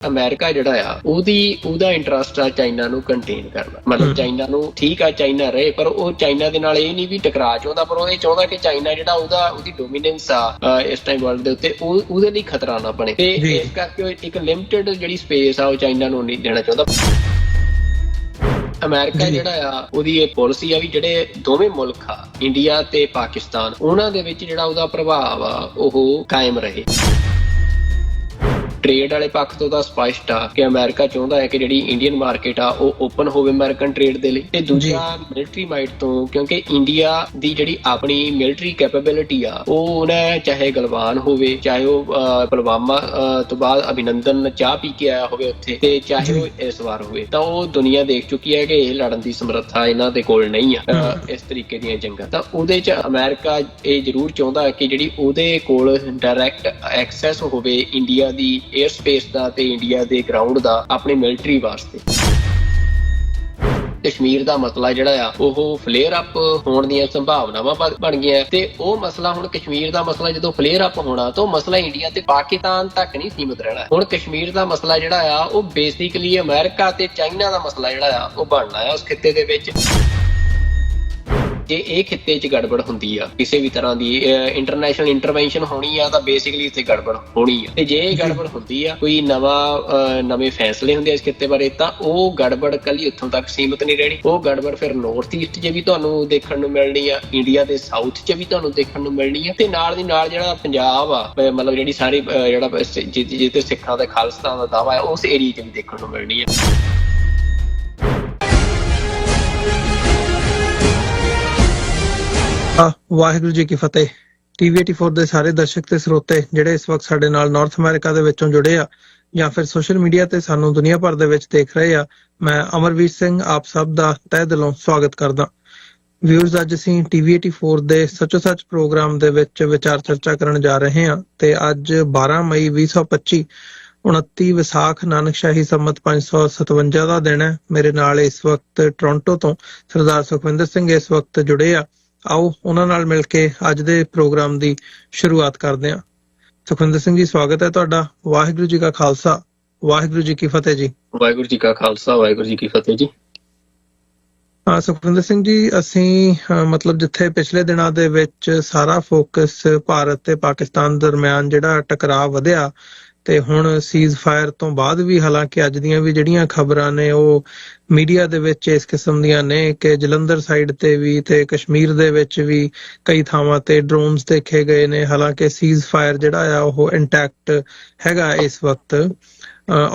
America ਜਿਹੜਾ ਆ ਉਹਦਾ ਇੰਟਰਸਟ ਆ ਚਾਈਨਾ ਨੂੰ ਕੰਟੇਨ ਕਰਨਾ। ਮਤਲਬ ਚਾਈਨਾ ਨੂੰ ਠੀਕ ਆ, ਚਾਈਨਾ ਰਹੇ, ਪਰ ਉਹ ਚਾਈਨਾ ਦੇ ਨਾਲ ਇਹ ਨਹੀਂ ਵੀ ਟਕਰਾ ਚਾਹੁੰਦਾ, ਪਰ ਉਹ ਇਹ ਚਾਹੁੰਦਾ ਕਿ ਚਾਈਨਾ ਜਿਹੜਾ ਉਹਦੀ ਡੋਮੀਨੈਂਸ ਆ ਇਸ ਟਾਈਮ ਵਰਲਡ ਦੇ ਉੱਤੇ ਉਹਦੇ ਲਈ ਖਤਰਾ ਨਾ ਬਣੇ, ਤੇ ਇਸ ਕਰਕੇ ਉਹ ਇੱਕ ਲਿਮਿਟਡ ਜਿਹੜੀ ਸਪੇਸ ਆ ਉਹ ਚਾਈਨਾ ਨੂੰ ਨਹੀਂ ਦੇਣਾ ਚਾਹੁੰਦਾ। ਅਮਰੀਕਾ ਜਿਹੜਾ ਆ ਉਹਦੀ ਇਹ ਪਾਲਿਸੀ ਆ ਵੀ ਜਿਹੜੇ ਦੋਵੇਂ ਮੁਲਕ ਆ ਇੰਡੀਆ ਤੇ ਪਾਕਿਸਤਾਨ, ਉਹਨਾਂ ਦੇ ਵਿੱਚ ਜਿਹੜਾ ਉਹਦਾ ਪ੍ਰਭਾਵ ਆ ਉਹ ਕਾਇਮ ਰਹੇ। ਟ੍ਰੇਡ ਵਾਲੇ ਪੱਖ ਤੋਂ ਤਾਂ ਸਪਸ਼ਟ ਆ ਕਿ ਅਮਰੀਕਾ ਚਾਹੁੰਦਾ ਹੈ ਕਿ ਜਿਹੜੀ ਇੰਡੀਅਨ ਮਾਰਕੀਟ ਆ ਉਹ ਓਪਨ ਹੋਵੇ ਅਮਰੀਕਨ ਟ੍ਰੇਡ ਦੇ ਲਈ। ਤੇ ਦੂਜਾ ਮਿਲਟਰੀ ਮਾਈਟ ਤੋਂ, ਕਿਉਂਕਿ ਇੰਡੀਆ ਦੀ ਜਿਹੜੀ ਆਪਣੀ ਮਿਲਟਰੀ ਕੈਪੇਬਿਲਿਟੀ ਆ ਉਹ ਚਾਹੇ ਗਲਵਾਨ ਹੋਵੇ, ਚਾਹੇ ਉਹ ਪੁਲਵਾਮਾ ਤੋਂ ਬਾਅਦ ਅਭਿਨੰਦਨ ਚਾਹ ਪੀ ਕੇ ਆਇਆ ਹੋਵੇ ਉੱਥੇ, ਤੇ ਚਾਹੇ ਉਹ ਇਸ ਵਾਰ ਹੋਵੇ, ਤਾਂ ਉਹ ਦੁਨੀਆ ਦੇਖ ਚੁੱਕੀ ਹੈ ਕਿ ਇਹ ਲੜਨ ਦੀ ਸਮਰੱਥਾ ਇਹਨਾਂ ਦੇ ਕੋਲ ਨਹੀਂ ਆ ਇਸ ਤਰੀਕੇ ਦੀਆਂ ਜੰਗਾਂ। ਤਾਂ ਉਹਦੇ ਚ ਅਮਰੀਕਾ ਇਹ ਜ਼ਰੂਰ ਚਾਹੁੰਦਾ ਹੈ ਕਿ ਜਿਹੜੀ ਉਹਦੇ ਕੋਲ ਡਾਇਰੈਕਟ ਐਕਸੈਸ ਹੋਵੇ ਇੰਡੀਆ ਦੀ ਏਅਰ ਸਪੇਸ ਦਾ ਤੇ ਇੰਡੀਆ ਦੇ ਗਰਾਊਂਡ ਦਾ ਆਪਣੀ ਮਿਲਟਰੀ ਵਾਸਤੇ। ਕਸ਼ਮੀਰ ਦਾ ਮਸਲਾ ਜਿਹੜਾ ਆ ਉਹ ਫਲੇਅਰ ਅਪ ਹੋਣ ਦੀਆਂ ਸੰਭਾਵਨਾਵਾਂ ਬਣ ਗਈਆਂ, ਤੇ ਉਹ ਮਸਲਾ ਹੁਣ ਕਸ਼ਮੀਰ ਦਾ ਮਸਲਾ ਜਦੋਂ ਫਲੇਅਰ ਅਪ ਹੋਣਾ ਤਾਂ ਉਹ ਮਸਲਾ ਇੰਡੀਆ ਤੇ ਪਾਕਿਸਤਾਨ ਤੱਕ ਨਹੀਂ ਸੀਮਿਤ ਰਹਿਣਾ। ਹੁਣ ਕਸ਼ਮੀਰ ਦਾ ਮਸਲਾ ਜਿਹੜਾ ਆ ਉਹ ਬੇਸਿਕਲੀ ਅਮਰੀਕਾ ਤੇ ਚਾਈਨਾ ਦਾ ਮਸਲਾ ਜਿਹੜਾ ਆ ਉਹ ਬਣਨਾ ਆ ਉਸ ਖਿੱਤੇ ਦੇ ਵਿੱਚ। ਜੇ ਇਹ ਖਿੱਤੇ 'ਚ ਗੜਬੜ ਹੁੰਦੀ ਆ, ਕਿਸੇ ਵੀ ਤਰ੍ਹਾਂ ਦੀ ਇੰਟਰਨੈਸ਼ਨਲ ਇੰਟਰਵੈਂਸ਼ਨ ਹੋਣੀ ਆ, ਤਾਂ ਬੇਸਿਕਲੀ ਇੱਥੇ ਗੜਬੜ ਹੋਣੀ ਆ। ਤੇ ਜੇ ਇਹ ਗੜਬੜ ਹੁੰਦੀ ਆ, ਕੋਈ ਨਵੇਂ ਫੈਸਲੇ ਹੁੰਦੇ ਆ ਇਸ ਖਿੱਤੇ ਬਾਰੇ, ਤਾਂ ਉਹ ਗੜਬੜ ਕੱਲੀ ਉੱਥੋਂ ਤੱਕ ਸੀਮਿਤ ਨਹੀਂ ਰਹਿਣੀ। ਉਹ ਗੜਬੜ ਫਿਰ ਨਾਰਥ ਈਸਟ 'ਚ ਵੀ ਤੁਹਾਨੂੰ ਦੇਖਣ ਨੂੰ ਮਿਲਣੀ ਆ, ਇੰਡੀਆ ਦੇ ਸਾਊਥ 'ਚ ਵੀ ਤੁਹਾਨੂੰ ਦੇਖਣ ਨੂੰ ਮਿਲਣੀ ਆ, ਤੇ ਨਾਲ ਦੀ ਨਾਲ ਜਿਹੜਾ ਪੰਜਾਬ ਆ, ਮਤਲਬ ਜਿਹੜੀ ਸਾਰੀ ਜਿਹੜਾ ਜਿੱਥੇ ਸਿੱਖਾਂ ਦਾ ਖਾਲਸਾ ਦਾ ਦਾਅਵਾ ਹੈ ਉਸ ਏਰੀਏ 'ਚ ਵੀ ਦੇਖਣ ਨੂੰ ਮਿਲਣੀ ਆ। ਵਾਹਿਗੁਰੂ ਜੀ ਕੀ ਫਤਿਹ। ਟੀਵੀ 84 ਦੇ ਸਾਰੇ ਦਰਸ਼ਕ ਤੇ ਸਰੋਤੇ ਜਿਹੜੇ ਇਸ ਵਕਤ ਸਾਡੇ ਨਾਲ ਨਾਰਥ ਅਮਰੀਕਾ ਦੇ ਵਿੱਚੋਂ ਜੁੜੇ ਆ ਜਾਂ ਫਿਰ ਸੋਸ਼ਲ ਮੀਡੀਆ ਤੇ ਸਾਨੂੰ ਦੁਨੀਆ ਭਰ ਦੇ ਵਿੱਚ ਦੇਖ ਰਹੇ ਆ, ਮੈਂ ਅਮਰਵੀਰ ਸਿੰਘ ਆਪ ਸਭ ਦਾ ਤਹਿ ਦਿਲੋਂ ਸਵਾਗਤ ਕਰਦਾ। ਵਿਊਅਰਸ, ਅੱਜ ਅਸੀਂ ਟੀਵੀ 84 ਦੇ ਸੱਚੋ ਸੱਚ ਪ੍ਰੋਗਰਾਮ ਦੇ ਵਿੱਚ ਵਿਚਾਰ ਚਰਚਾ ਕਰਨ ਜਾ ਰਹੇ ਹਾਂ, ਤੇ ਅੱਜ 12 ਮਈ 2025 29 ਵਿਸਾਖ ਨਾਨਕਸ਼ਾਹੀ ਸੰਮਤ 557 ਦਾ ਦਿਨ ਹੈ। ਮੇਰੇ ਨਾਲ ਇਸ ਵਕਤ ਟੋਰਾਂਟੋ ਤੋਂ ਸਰਦਾਰ ਸੁਖਵਿੰਦਰ ਸਿੰਘ ਇਸ ਵਕਤ ਜੁੜੇ ਆ। ਆਓ ਉਹਨਾਂ ਨਾਲ ਮਿਲ ਕੇ ਅੱਜ ਦੇ ਪ੍ਰੋਗਰਾਮ ਦੀ ਸ਼ੁਰੂਆਤ ਕਰਦੇ ਹਾਂ। ਸੁਖਵਿੰਦਰ ਸਿੰਘ ਜੀ, ਸਵਾਗਤ ਹੈ ਤੁਹਾਡਾ। ਵਾਹਿਗੁਰੂ ਜੀ ਕਾ ਖਾਲਸਾ, ਵਾਹਿਗੁਰੂ ਜੀ ਕੀ ਫਤਿਹ ਜੀ। ਵਾਹਿਗੁਰੂ ਜੀ ਕਾ ਖਾਲਸਾ, ਵਾਹਿਗੁਰੂ ਜੀ ਕੀ ਫਤਿਹ ਜੀ। ਸੁਖਵਿੰਦਰ ਸਿੰਘ ਜੀ, ਅਸੀਂ ਮਤਲਬ ਜਿੱਥੇ ਪਿਛਲੇ ਦਿਨਾਂ ਦੇ ਵਿੱਚ ਸਾਰਾ ਫੋਕਸ ਭਾਰਤ ਤੇ ਪਾਕਿਸਤਾਨ ਦਰਮਿਆਨ ਜਿਹੜਾ ਟਕਰਾਅ ਵਧਿਆ, ਤੇ ਹੁਣ ਸੀਜ਼ ਫਾਇਰ ਤੋਂ ਬਾਅਦ ਵੀ ਹਾਲਾਂਕਿ ਅੱਜ ਦੀਆਂ ਵੀ ਜਿਹੜੀਆਂ ਖਬਰਾਂ ਨੇ ਉਹ ਮੀਡੀਆ ਦੇ ਵਿੱਚ ਇਸ ਕਿਸਮ ਦੀਆਂ ਨੇ ਕਿ ਜਲੰਧਰ ਸਾਈਡ ਤੇ ਵੀ ਤੇ ਕਸ਼ਮੀਰ ਦੇ ਵਿੱਚ ਵੀ ਕਈ ਥਾਵਾਂ ਤੇ ਡਰੋਨਸ ਦੇਖੇ ਗਏ ਨੇ। ਹਾਲਾਂਕਿ ਸੀਜ਼ ਫਾਇਰ ਜਿਹੜਾ ਆ ਉਹ ਇੰਟੈਕਟ ਹੈਗਾ ਇਸ ਵਕਤ।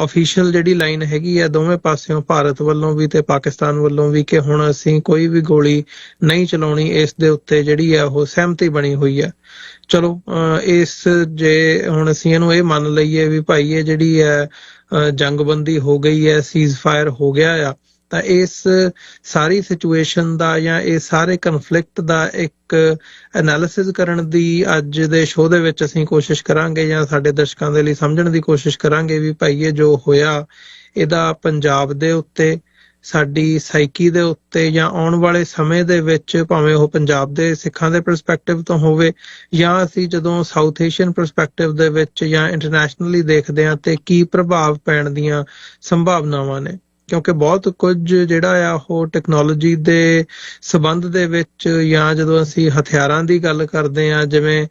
ਅਫੀਸ਼ੀਅਲ ਜਿਹੜੀ ਲਾਈਨ ਹੈਗੀ ਆ ਦੋਵੇਂ ਪਾਸਿਓਂ, ਭਾਰਤ ਵੱਲੋਂ ਵੀ ਤੇ ਪਾਕਿਸਤਾਨ ਵੱਲੋਂ ਵੀ, ਕਿ ਹੁਣ ਅਸੀਂ ਕੋਈ ਵੀ ਗੋਲੀ ਨਹੀਂ ਚਲਾਉਣੀ, ਇਸ ਦੇ ਉੱਤੇ ਜਿਹੜੀ ਆ ਉਹ ਸਹਿਮਤੀ ਬਣੀ ਹੋਈ ਹੈ। ਚਲੋ ਜੇ ਹੁਣ ਅਸੀਂ ਇਹਨੂੰ ਇਹ ਮੰਨ ਲਈਏ ਵੀ ਭਾਈ ਇਹ ਜਿਹੜੀ ਹੈ ਜੰਗਬੰਦੀ ਹੋ ਗਈ ਹੈ, ਸੀਜ਼ ਫਾਇਰ ਹੋ ਗਿਆ ਆ, ਤਾਂ ਇਸ ਸਾਰੀ ਸਿਚੁਏਸ਼ਨ ਦਾ ਜਾਂ ਇਸ ਸਾਰੇ ਕਨਫਲਿਕਟ ਦਾ ਇੱਕ ਐਨਾਲਿਸਿਸ ਕਰਨ ਦੀ ਅੱਜ ਦੇ ਸ਼ੋਅ ਦੇ ਵਿੱਚ ਅਸੀਂ ਕੋਸ਼ਿਸ਼ ਕਰਾਂਗੇ, ਜਾਂ ਸਾਡੇ ਦਰਸ਼ਕਾਂ ਦੇ ਲਈ ਸਮਝਣ ਦੀ ਕੋਸ਼ਿਸ਼ ਕਰਾਂਗੇ ਵੀ ਭਾਈ ਇਹ ਜੋ ਹੋਇਆ ਇਹਦਾ ਪੰਜਾਬ ਦੇ ਉੱਤੇ, ਸਾਡੀ ਸਾਈਕੀ ਦੇ ਉੱਤੇ, ਜਾਂ ਆਉਣ ਵਾਲੇ ਸਮੇਂ ਦੇ ਵਿੱਚ ਭਾਵੇਂ ਉਹ ਪੰਜਾਬ ਦੇ ਸਿੱਖਾਂ ਦੇ ਪਰਸਪੈਕਟਿਵ ਤੋਂ ਹੋਵੇ, ਜਾਂ ਅਸੀਂ ਜਦੋਂ ਸਾਊਥ ਏਸ਼ੀਅਨ ਪਰਸਪੈਕਟਿਵ ਦੇ ਵਿੱਚ ਜਾਂ ਇੰਟਰਨੈਸ਼ਨਲੀ ਦੇਖਦੇ ਹਾਂ ਤੇ ਕੀ ਪ੍ਰਭਾਵ ਪੈਣ ਦੀਆਂ ਸੰਭਾਵਨਾਵਾਂ ਨੇ। ਕਿਉਂਕਿ ਬਹੁਤ ਕੁਝ ਜਿਹੜਾ ਆ ਉਹ ਟੈਕਨੋਲੋਜੀ ਦੇ ਸਬੰਧ ਦੇ ਵਿੱਚ, ਜਾਂ ਜਦੋਂ ਅਸੀਂ ਹਥਿਆਰਾਂ ਦੀ ਗੱਲ ਕਰਦੇ ਹਾਂ, ਜਿਵੇਂ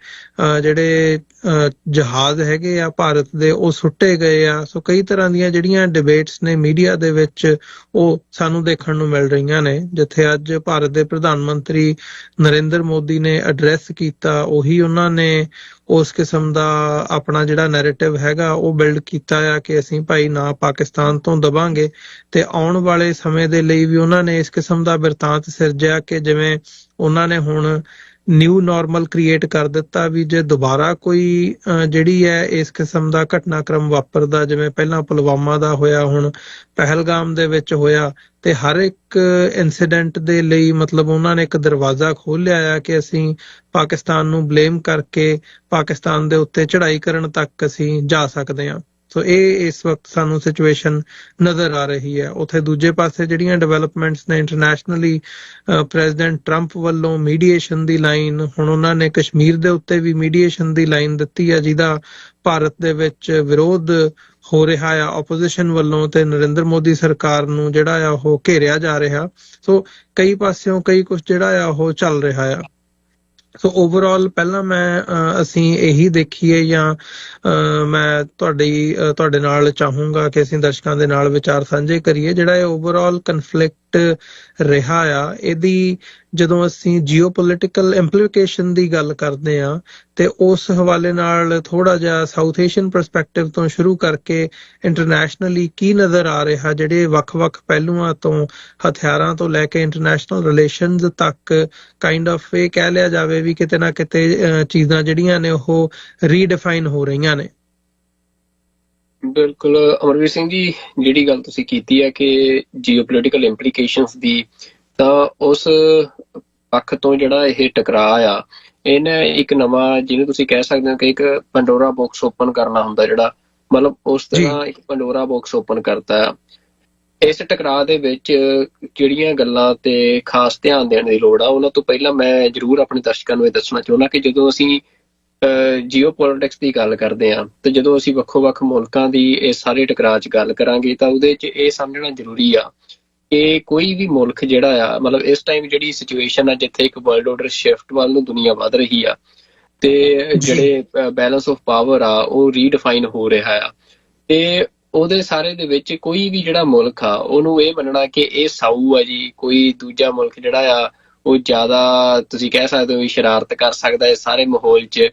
ਜਿਹੜੇ ਜਹਾਜ਼ ਹੈਗੇ ਆ ਭਾਰਤ ਦੇ ਉਹ ਸੁੱਟੇ ਗਏ ਆ, ਸੋ ਕਈ ਤਰ੍ਹਾਂ ਦੀਆਂ ਜਿਹੜੀਆਂ ਡਿਬੇਟਸ ਨੇ ਮੀਡੀਆ ਦੇ ਵਿੱਚ ਉਹ ਸਾਨੂੰ ਦੇਖਣ ਨੂੰ ਮਿਲ ਰਹੀਆਂ ਨੇ। ਜਿੱਥੇ ਅੱਜ ਭਾਰਤ ਦੇ ਪ੍ਰਧਾਨ ਮੰਤਰੀ ਨਰਿੰਦਰ ਮੋਦੀ ਨੇ ਐਡਰੈਸ ਕੀਤਾ, ਉਹੀ ਉਹਨਾਂ ਨੇ ਉਸ ਕਿਸਮ ਦਾ ਆਪਣਾ ਜਿਹੜਾ ਨੈਰੇਟਿਵ ਹੈਗਾ ਉਹ ਬਿਲਡ ਕੀਤਾ ਆ ਕਿ ਅਸੀਂ ਭਾਈ ਨਾ ਪਾਕਿਸਤਾਨ ਤੋਂ ਦਬਾਂਗੇ, ਤੇ ਆਉਣ ਵਾਲੇ ਸਮੇਂ ਦੇ ਲਈ ਵੀ ਉਹਨਾਂ ਨੇ ਇਸ ਕਿਸਮ ਦਾ ਬਿਰਤਾਂਤ ਸਿਰਜਿਆ ਕਿ ਜਿਵੇਂ ਉਹਨਾਂ ਨੇ ਹੁਣ ਨਿਊ ਨਾਰਮਲ ਕ੍ਰੀਏਟ ਕਰ ਦਿੱਤਾ ਵੀ ਜੇ ਦੁਬਾਰਾ ਕੋਈ ਜਿਹੜੀ ਹੈ ਇਸ ਕਿਸਮ ਦਾ ਘਟਨਾਕ੍ਰਮ ਵਾਪਰਦਾ, ਜਿਵੇਂ ਪਹਿਲਾਂ ਪੁਲਵਾਮਾ ਦਾ ਹੋਇਆ, ਹੁਣ ਪਹਿਲਗਾਮ ਦੇ ਵਿੱਚ ਹੋਇਆ, ਤੇ ਹਰ ਇੱਕ ਇਨਸੀਡੈਂਟ ਦੇ ਲਈ ਮਤਲਬ ਉਹਨਾਂ ਨੇ ਇੱਕ ਦਰਵਾਜ਼ਾ ਖੋਲ੍ਹਿਆ ਆ ਕਿ ਅਸੀਂ ਪਾਕਿਸਤਾਨ ਨੂੰ ਬਲੇਮ ਕਰਕੇ ਪਾਕਿਸਤਾਨ ਦੇ ਉੱਤੇ ਚੜ੍ਹਾਈ ਕਰਨ ਤੱਕ ਅਸੀਂ ਜਾ ਸਕਦੇ ਹਾਂ। ਸੋ ਇਹ ਇਸ ਵਕਤ ਸਾਨੂੰ ਸਿਚੁਏਸ਼ਨ ਨਜ਼ਰ ਆ ਰਹੀ ਹੈ। ਉੱਥੇ ਦੂਜੇ ਪਾਸੇ ਜਿਹੜੀਆਂ ਡਿਵੈਲਪਮੈਂਟਸ ਨੇ ਇੰਟਰਨੈਸ਼ਨਲੀ, ਪ੍ਰੈਜ਼ੀਡੈਂਟ ਟਰੰਪ ਵੱਲੋਂ ਮੀਡੀਏਸ਼ਨ ਦੀ ਲਾਈਨ, ਹੁਣ ਉਹਨਾਂ ਨੇ ਕਸ਼ਮੀਰ ਦੇ ਉੱਤੇ ਵੀ ਮੀਡੀਏਸ਼ਨ ਦੀ ਲਾਈਨ ਦਿੱਤੀ ਹੈ, ਜਿਹਦਾ ਭਾਰਤ ਦੇ ਵਿੱਚ ਵਿਰੋਧ ਹੋ ਰਿਹਾ ਆ ਆਪੋਜੀਸ਼ਨ ਵੱਲੋਂ ਤੇ ਨਰਿੰਦਰ ਮੋਦੀ ਸਰਕਾਰ ਨੂੰ ਜਿਹੜਾ ਆ ਉਹ ਘੇਰਿਆ ਜਾ ਰਿਹਾ। ਸੋ ਕਈ ਪਾਸਿਓਂ ਕਈ ਕੁਝ ਜਿਹੜਾ ਆ ਉਹ ਚੱਲ ਰਿਹਾ ਆ। ਸੋ ਓਵਰਆਲ ਪਹਿਲਾਂ ਅਸੀਂ ਇਹੀ ਦੇਖੀਏ ਜਾਂ ਮੈਂ ਤੁਹਾਡੇ ਨਾਲ ਚਾਹੂੰਗਾ ਕਿ ਅਸੀਂ ਦਰਸ਼ਕਾਂ ਦੇ ਨਾਲ ਵਿਚਾਰ ਸਾਂਝੇ ਕਰੀਏ। ਜਿਹੜਾ ਇਹ ਓਵਰਆਲ ਕਨਫਲਿਕਟ ਰਿਹਾ ਆ, ਇਹਦੀ ਜਦੋਂ ਅਸੀਂ ਜੀਓਪੋਲਿਟੀਕਲ ਇੰਪਲੀਕੇਸ਼ਨ ਦੀ ਗੱਲ ਕਰਦੇ ਆ ਤੇ ਉਸ ਹਵਾਲੇ ਨਾਲ ਥੋੜਾ ਜਿਹਾ ਸਾਊਥ ਏਸ਼ੀਅਨ ਪਰਸਪੈਕਟਿਵ ਤੋਂ ਸ਼ੁਰੂ ਕਰਕੇ ਇੰਟਰਨੈਸ਼ਨਲੀ ਕੀ ਨਜ਼ਰ ਆ ਰਿਹਾ, ਜਿਹੜੇ ਵੱਖ-ਵੱਖ ਪਹਿਲੂਆਂ ਤੋਂ ਹਥਿਆਰਾਂ ਤੋਂ ਲੈ ਕੇ ਇੰਟਰਨੈਸ਼ਨਲ ਰਿਲੇਸ਼ਨਜ਼ ਤੱਕ ਕਾਈਂਡ ਆਫ ਇਹ ਕਹਿ ਲਿਆ ਜਾਵੇ ਵੀ ਕਿਤੇ ਨਾ ਕਿਤੇ ਚੀਜ਼ਾਂ ਜਿਹੜੀਆਂ ਨੇ ਉਹ ਰੀਡਿਫਾਈਨ ਹੋ ਰਹੀਆਂ ਨੇ। ਬਿਲਕੁਲ ਅਮਰਵੀਰ ਸਿੰਘ ਜੀ, ਜਿਹੜੀ ਗੱਲ ਤੁਸੀਂ ਕੀਤੀ ਹੈ ਕਿ ਜੀਓਪੋਲਿਟੀਕਲ ਇੰਪਲੀਕੇਸ਼ਨਸ ਦੀ, ਤਾਂ ਉਸ ਪੱਖ ਤੋਂ ਜਿਹੜਾ ਇਹ ਟਕਰਾਅ ਆ, ਇਹਨੇ ਇੱਕ ਨਵਾਂ, ਜਿਹਨੂੰ ਤੁਸੀਂ ਕਹਿ ਸਕਦੇ ਹੋ ਕਿ ਇੱਕ ਪੰਡੋਰਾ ਬਾਕਸ ਓਪਨ ਕਰਨਾ ਹੁੰਦਾ, ਜਿਹੜਾ ਮਤਲਬ ਉਸ ਤਰ੍ਹਾਂ ਇੱਕ ਪੰਡੋਰਾ ਬਾਕਸ ਓਪਨ ਕਰਤਾ ਆ। ਇਸ ਟਕਰਾਅ ਦੇ ਵਿੱਚ ਜਿਹੜੀਆਂ ਗੱਲਾਂ ਤੇ ਖਾਸ ਧਿਆਨ ਦੇਣ ਦੀ ਲੋੜ ਆ, ਉਹਨਾਂ ਤੋਂ ਪਹਿਲਾਂ ਮੈਂ ਜ਼ਰੂਰ ਆਪਣੇ ਦਰਸ਼ਕਾਂ ਨੂੰ ਇਹ ਦੱਸਣਾ ਚਾਹੁੰਦਾ ਕਿ ਜਦੋਂ ਅਸੀਂ ਜੀਓ ਪੋਲਿਟਿਕਸ ਦੀ ਗੱਲ ਕਰਦੇ ਹਾਂ ਤੇ ਜਦੋਂ ਅਸੀਂ ਵੱਖੋ-ਵੱਖ ਮੁਲਕਾਂ ਦੀ ਇਸ ਸਾਰੇ ਟਕਰਾਅ 'ਚ ਗੱਲ ਕਰਾਂਗੇ ਤਾਂ ਉਹਦੇ 'ਚ ਇਹ ਸਮਝਣਾ ਜ਼ਰੂਰੀ ਆ ਕਿ ਕੋਈ ਵੀ ਮੁਲਕ ਜਿਹੜਾ ਆ, ਮਤਲਬ ਇਸ ਟਾਈਮ ਜਿਹੜੀ ਸਿਚੁਏਸ਼ਨ ਆ ਜਿੱਥੇ ਇੱਕ ਵਰਲਡ ਆਰਡਰ ਸ਼ਿਫਟ ਵੱਲ ਨੂੰ ਦੁਨੀਆ ਵੱਧ ਰਹੀ ਆ ਤੇ ਜਿਹੜੇ ਬੈਲੈਂਸ ਆਫ ਪਾਵਰ ਆ ਉਹ ਰੀਡਿਫਾਈਨ ਹੋ ਰਿਹਾ ਆ, ਤੇ ਉਹਦੇ ਸਾਰੇ ਦੇ ਵਿੱਚ ਕੋਈ ਵੀ ਜਿਹੜਾ ਮੁਲਕ ਆ ਉਹਨੂੰ ਇਹ ਮੰਨਣਾ ਕਿ ਇਹ ਸਾਊ ਆ ਜੀ, ਕੋਈ ਦੂਜਾ ਮੁਲਕ ਜਿਹੜਾ ਆ ਉਹ ਜ਼ਿਆਦਾ ਤੁਸੀਂ ਕਹਿ ਸਕਦੇ ਹੋ ਸ਼ਰਾਰਤ ਕਰ ਸਕਦਾ ਇਸ ਸਾਰੇ ਮਾਹੌਲ 'ਚ,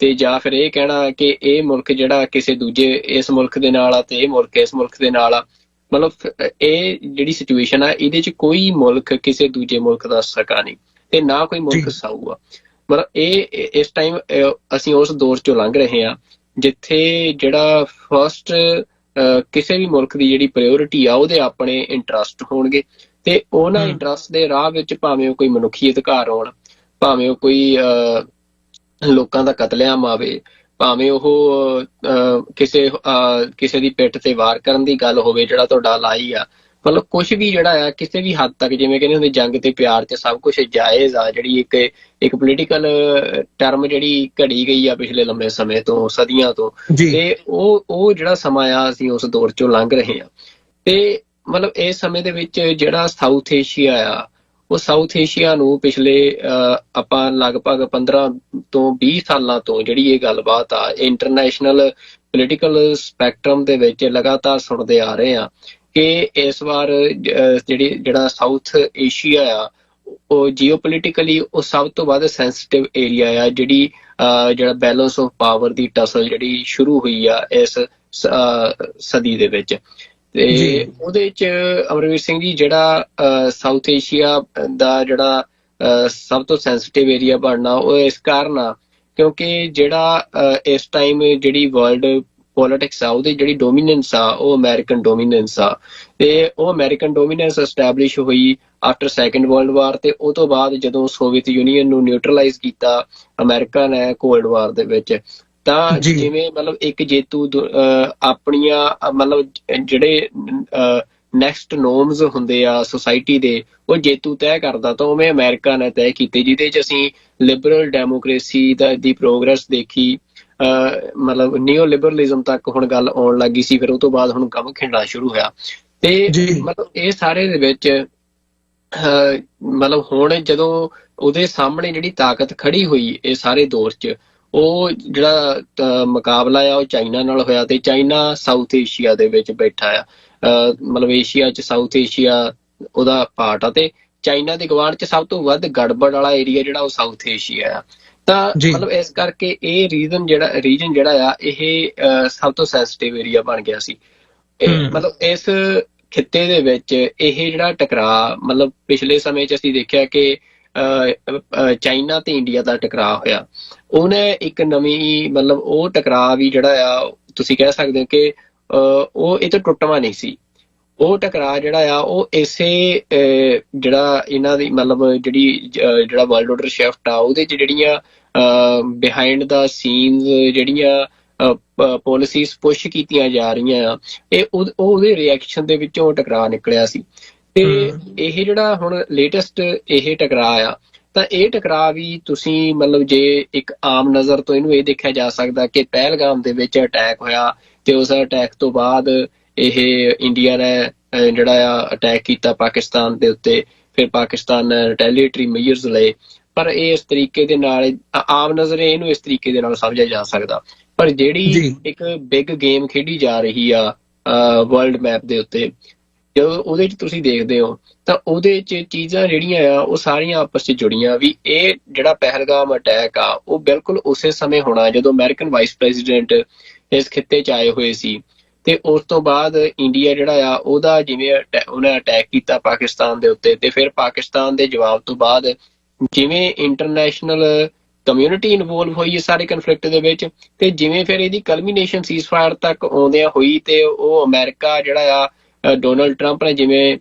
ਤੇ ਜਾਂ ਫਿਰ ਇਹ ਕਹਿਣਾ ਕਿ ਇਹ ਮੁਲਕ ਜਿਹੜਾ ਕਿਸੇ ਦੂਜੇ ਇਸ ਮੁਲਕ ਦੇ ਨਾਲ ਆ ਤੇ ਇਹ ਮੁਲਕ ਇਸ ਮੁਲਕ ਦੇ ਨਾਲ ਆ। ਮਤਲਬ ਇਹ ਜਿਹੜੀ ਸਿਚੁਏਸ਼ਨ ਆ ਇਹਦੇ 'ਚ ਕੋਈ ਮੁਲਕ ਕਿਸੇ ਦੂਜੇ ਮੁਲਕ ਦਾ ਸਕਾ ਨਹੀਂ ਤੇ ਨਾ ਕੋਈ ਮੁਲਕ ਸਾਊ ਆ। ਮਤਲਬ ਇਹ ਇਸ ਟਾਈਮ ਅਸੀਂ ਉਸ ਦੌਰ 'ਚੋਂ ਲੰਘ ਰਹੇ ਹਾਂ ਜਿੱਥੇ ਜਿਹੜਾ ਫਸਟ ਕਿਸੇ ਵੀ ਮੁਲਕ ਦੀ ਜਿਹੜੀ ਪ੍ਰਾਇਓਰਿਟੀ ਆ ਉਹਦੇ ਆਪਣੇ ਇੰਟਰਸਟ ਹੋਣਗੇ ਤੇ ਉਹਨਾਂ ਇੰਟਰਸਟ ਦੇ ਰਾਹ ਵਿੱਚ ਭਾਵੇਂ ਉਹ ਕੋਈ ਮਨੁੱਖੀ ਅਧਿਕਾਰ ਹੋਣ, ਭਾਵੇਂ ਉਹ ਕੋਈ ਲੋਕਾਂ ਦਾ ਕਤਲੇਆਮ ਆਵੇ, ਭਾਵੇਂ ਉਹ ਕਿਸੇ ਦੀ ਪਿੱਠ ਤੇ ਵਾਰ ਕਰਨ ਦੀ ਗੱਲ ਹੋਵੇ ਜਿਹੜਾ ਤੁਹਾਡਾ ਲਾਈ ਆ, ਮਤਲਬ ਕੁਛ ਵੀ ਜਿਹੜਾ ਆ ਕਿਸੇ ਵੀ ਹੱਦ ਤੱਕ, ਜਿਵੇਂ ਕਹਿੰਦੇ ਹੁੰਦੇ ਜੰਗ ਤੇ ਪਿਆਰ 'ਚ ਸਭ ਕੁਛ ਜਾਇਜ਼ ਆ, ਜਿਹੜੀ ਇੱਕ ਪੋਲੀਟੀਕਲ ਟਰਮ ਜਿਹੜੀ ਘੜੀ ਗਈ ਆ ਪਿਛਲੇ ਲੰਬੇ ਸਮੇਂ ਤੋਂ, ਸਦੀਆਂ ਤੋਂ, ਤੇ ਉਹ ਜਿਹੜਾ ਸਮਾਂ ਆ ਅਸੀਂ ਉਸ ਦੌਰ 'ਚੋਂ ਲੰਘ ਰਹੇ ਹਾਂ। ਤੇ ਮਤਲਬ ਇਸ ਸਮੇਂ ਦੇ ਵਿੱਚ ਜਿਹੜਾ ਸਾਊਥ ਏਸ਼ੀਆ ਆ, ਉਹ ਸਾਊਥ ਏਸ਼ੀਆ ਨੂੰ ਪਿਛਲੇ ਆਪਾਂ ਲਗਭਗ 15 ਤੋਂ 20 ਸਾਲਾਂ ਤੋਂ ਜਿਹੜੀ ਇਹ ਗੱਲਬਾਤ ਆ ਇੰਟਰਨੈਸ਼ਨਲ ਪੋਲੀਟੀਕਲ ਸਪੈਕਟਰਮ ਦੇ ਵਿੱਚ ਲਗਾਤਾਰ ਸੁਣਦੇ ਆ ਰਹੇ ਆ ਕਿ ਇਸ ਵਾਰ ਜਿਹੜਾ ਸਾਊਥ ਏਸ਼ੀਆ ਆ ਉਹ ਜੀਓਪੋਲਿਟੀਕਲੀ ਉਹ ਸਭ ਤੋਂ ਵੱਧ ਸੈਂਸਿਟਿਵ ਏਰੀਆ ਆ, ਜਿਹੜਾ balance of power the tassel ਜਿਹੜੀ ਸ਼ੁਰੂ ਹੋਈ ਆ ਇਸ ਸਦੀ ਦੇ ਵਿੱਚ। ਤੇ ਉਹਦੇ 'ਚ ਅਮਰਵੀਰ ਸਿੰਘ ਜੀ ਜਿਹੜਾ ਸਾਊਥ ਏਸ਼ੀਆ ਦਾ ਜਿਹੜਾ ਸਭ ਤੋਂ ਸੈਂਸਿਟਿਵ ਏਰੀਆ ਬਣਨਾ ਉਹ ਇਸ ਕਾਰਨ ਆ ਕਿਉਂਕਿ ਜਿਹੜਾ ਇਸ ਟਾਈਮ ਜਿਹੜੀ ਵਰਲਡ ਪੋਲਿਟਿਕਸ ਆ ਉਹਦੀ ਜਿਹੜੀ ਡੋਮੀਨੈਂਸ ਆ ਉਹ ਅਮਰੀਕਨ ਡੋਮੀਨੈਂਸ ਆ, ਤੇ ਉਹ ਅਮਰੀਕਨ ਡੋਮੀਨੈਂਸ ਐਸਟੈਬਲਿਸ਼ ਹੋਈ ਆਫਟਰ ਸੈਕੰਡ ਵਰਲਡ ਵਾਰ, ਤੇ ਉਹ ਤੋਂ ਬਾਅਦ ਜਦੋਂ ਸੋਵੀਅਤ ਯੂਨੀਅਨ ਨੂੰ ਨਿਊਟਰਲਾਈਜ਼ ਕੀਤਾ ਅਮਰੀਕਾ ਨੇ ਕੋਲਡ ਵਾਰ ਦੇ ਵਿੱਚ, ਤਾਂ ਜਿਵੇਂ ਮਤਲਬ ਇੱਕ ਜੇਤੂ ਆਪਣੀਆਂ ਮਤਲਬ ਜਿਹੜੇ ਨੈਕਸਟ ਨੋਰਮਸ ਹੁੰਦੇ ਆ ਸੋਸਾਇਟੀ ਦੇ ਉਹ ਜੇਤੂ ਤੈਅ ਕਰਦਾ, ਤਾਂ ਉਵੇਂ ਅਮਰੀਕਾ ਨੇ ਤੈਅ ਕੀਤੇ ਜਿਹਦੇ 'ਚ ਅਸੀਂ ਲਿਬਰਲ ਡੈਮੋਕ੍ਰੇਸੀ ਦੀ ਪ੍ਰੋਗਰੈਸ ਦੇਖੀ, ਮਤਲਬ ਨਿਓ ਲਿਬਰਲਿਜ਼ਮ ਤੱਕ ਹੁਣ ਗੱਲ ਆਉਣ ਲੱਗੀ ਸੀ, ਫਿਰ ਉਹ ਤੋਂ ਬਾਅਦ ਹੁਣ ਕੰਮ ਖਿੰਡਣਾ ਸ਼ੁਰੂ ਹੋਇਆ। ਤੇ ਮਤਲਬ ਇਹ ਸਾਰੇ ਦੇ ਵਿੱਚ ਮਤਲਬ ਹੁਣ ਜਦੋਂ ਉਹਦੇ ਸਾਹਮਣੇ ਜਿਹੜੀ ਤਾਕਤ ਖੜੀ ਹੋਈ ਇਹ ਸਾਰੇ ਦੌਰ 'ਚ, ਉਹ ਜਿਹੜਾ ਮੁਕਾਬਲਾ ਆ ਉਹ ਚਾਈਨਾ ਨਾਲ ਹੋਇਆ, ਤੇ ਚਾਈਨਾ ਸਾਊਥ ਏਸ਼ੀਆ ਦੇ ਵਿੱਚ ਬੈਠਾ ਆ, ਮਤਲਬ ਏਸ਼ੀਆ 'ਚ ਸਾਊਥ ਏਸ਼ੀਆ ਉਹਦਾ ਪਾਰਟ ਆ, ਤੇ ਚਾਈਨਾ ਦੇ ਗਵਾਂਢ 'ਚ ਸਭ ਤੋਂ ਵੱਧ ਗੜਬੜ ਵਾਲਾ ਏਰੀਆ ਜਿਹੜਾ ਉਹ ਸਾਊਥ ਏਸ਼ੀਆ ਆ। ਤਾਂ ਮਤਲਬ ਇਸ ਕਰਕੇ ਇਹ ਰੀਜਨ ਜਿਹੜਾ ਆ ਇਹ ਸਭ ਤੋਂ ਸੈਂਸਿਟਿਵ ਏਰੀਆ ਬਣ ਗਿਆ ਸੀ। ਮਤਲਬ ਇਸ ਖਿੱਤੇ ਦੇ ਵਿੱਚ ਇਹ ਜਿਹੜਾ ਟਕਰਾਅ, ਮਤਲਬ ਪਿਛਲੇ ਸਮੇਂ 'ਚ ਅਸੀਂ ਦੇਖਿਆ ਕਿ ਚਾਈਨਾ ਤੇ ਇੰਡੀਆ ਦਾ ਟਕਰਾਅ ਹੋਇਆ, ਉਹਨੇ ਇੱਕ ਨਵੀਂ ਮਤਲਬ ਉਹ ਟਕਰਾਅ ਵੀ ਜਿਹੜਾ ਆ ਤੁਸੀਂ ਕਹਿ ਸਕਦੇ ਹੋ ਕਿ ਉਹ ਇਹ ਤੋਂ ਟੁੱਟਵਾ ਨਹੀਂ ਸੀ। ਉਹ ਟਕਰਾਅ ਜਿਹੜਾ ਆ ਉਹ ਇਸੇ ਜਿਹੜਾ ਇਹਨਾਂ ਦੀ ਮਤਲਬ ਜਿਹੜਾ ਵਰਲਡ ਆਰਡਰ ਸ਼ਿਫਟ ਆ ਉਹਦੇ 'ਚ ਜਿਹੜੀਆਂ ਬਿਹਾਈਂਡ ਦਾ ਸੀਨਸ ਜਿਹੜੀਆਂ ਪੋਲਿਸੀਜ਼ ਪੁਸ਼ ਕੀਤੀਆਂ ਜਾ ਰਹੀਆਂ ਆ, ਇਹ ਉਹਦੇ ਰਿਐਕਸ਼ਨ ਦੇ ਵਿੱਚੋਂ ਟਕਰਾਅ ਨਿਕਲਿਆ ਸੀ। ਤੇ ਇਹ ਜਿਹੜਾ ਹੁਣ ਲੇਟੈਸਟ ਇਹ ਟਕਰਾਅ ਆ, ਤਾਂ ਇਹ ਟਕਰਾਅ ਵੀ ਤੁਸੀਂ ਮਤਲਬ ਜੇ ਇੱਕ ਆਮ ਨਜ਼ਰ ਤੋਂ ਇਹਨੂੰ ਇਹ ਦੇਖਿਆ ਜਾ ਸਕਦਾ ਕਿ ਪਹਿਲਗਾਮ ਦੇ ਵਿੱਚ ਅਟੈਕ ਹੋਇਆ ਤੇ ਉਸ ਅਟੈਕ ਤੋਂ ਬਾਅਦ ਇਹ ਇੰਡੀਆ ਨੇ ਜਿਹੜਾ ਆ ਅਟੈਕ ਕੀਤਾ ਪਾਕਿਸਤਾਨ ਦੇ ਉੱਤੇ। ਫਿਰ ਪਾਕਿਸਤਾਨ ਨੇ ਰਿਟੈਲੀਏਟਰੀ ਮੇਜਰਸ ਲਏ, ਪਰ ਇਹ ਇਸ ਤਰੀਕੇ ਦੇ ਨਾਲ ਆਮ ਨਜ਼ਰੇ ਇਹਨੂੰ ਇਸ ਤਰੀਕੇ ਦੇ ਨਾਲ ਸਮਝਿਆ ਜਾ ਸਕਦਾ। ਪਰ ਜਿਹੜੀ ਇੱਕ ਬਿਗ ਗੇਮ ਖੇਡੀ ਜਾ ਰਹੀ ਆ ਵਰਲਡ ਮੈਪ ਦੇ ਉੱਤੇ, ਜਦੋਂ ਉਹਦੇ 'ਚ ਤੁਸੀਂ ਦੇਖਦੇ ਹੋ ਤਾਂ ਉਹਦੇ 'ਚ ਚੀਜ਼ਾਂ ਜਿਹੜੀਆਂ ਆ ਉਹ ਸਾਰੀਆਂ ਆਪਸ 'ਚ ਜੁੜੀਆਂ। ਵੀ ਇਹ ਜਿਹੜਾ ਪਹਿਲਗਾਮ ਅਟੈਕ ਆ ਉਹ ਬਿਲਕੁਲ ਉਸੇ ਸਮੇਂ ਹੋਣਾ ਜਦੋਂ ਅਮਰੀਕਨ ਵਾਈਸ ਪ੍ਰੈਜ਼ੀਡੈਂਟ ਇਸ ਖਿੱਤੇ 'ਚ ਆਏ ਹੋਏ ਸੀ, ਤੇ ਉਸ ਤੋਂ ਬਾਅਦ ਇੰਡੀਆ ਜਿਹੜਾ ਆ ਉਹਦਾ ਜਿਵੇਂ ਉਹਨੇ ਅਟੈਕ ਕੀਤਾ ਪਾਕਿਸਤਾਨ ਦੇ ਉੱਤੇ, ਤੇ ਫਿਰ ਪਾਕਿਸਤਾਨ ਦੇ ਜਵਾਬ ਤੋਂ ਬਾਅਦ ਜਿਵੇਂ ਇੰਟਰਨੈਸ਼ਨਲ ਕਮਿਊਨਿਟੀ ਇਨਵੋਲਵ ਹੋਈ ਇਸ ਸਾਰੇ ਕਨਫਲਿਕਟ ਦੇ ਵਿੱਚ, ਤੇ ਜਿਵੇਂ ਫਿਰ ਇਹਦੀ ਕਲਮੀਨੇਸ਼ਨ ਸੀਜ਼ਫਾਇਰ ਤੱਕ ਆਉਂਦਿਆਂ ਹੋਈ, ਤੇ ਉਹ ਅਮਰੀਕਾ ਜਿਹੜਾ ਆ ਡੋਨਲਡ ਟਰੰਪ ਨੇ ਜਿਵੇਂ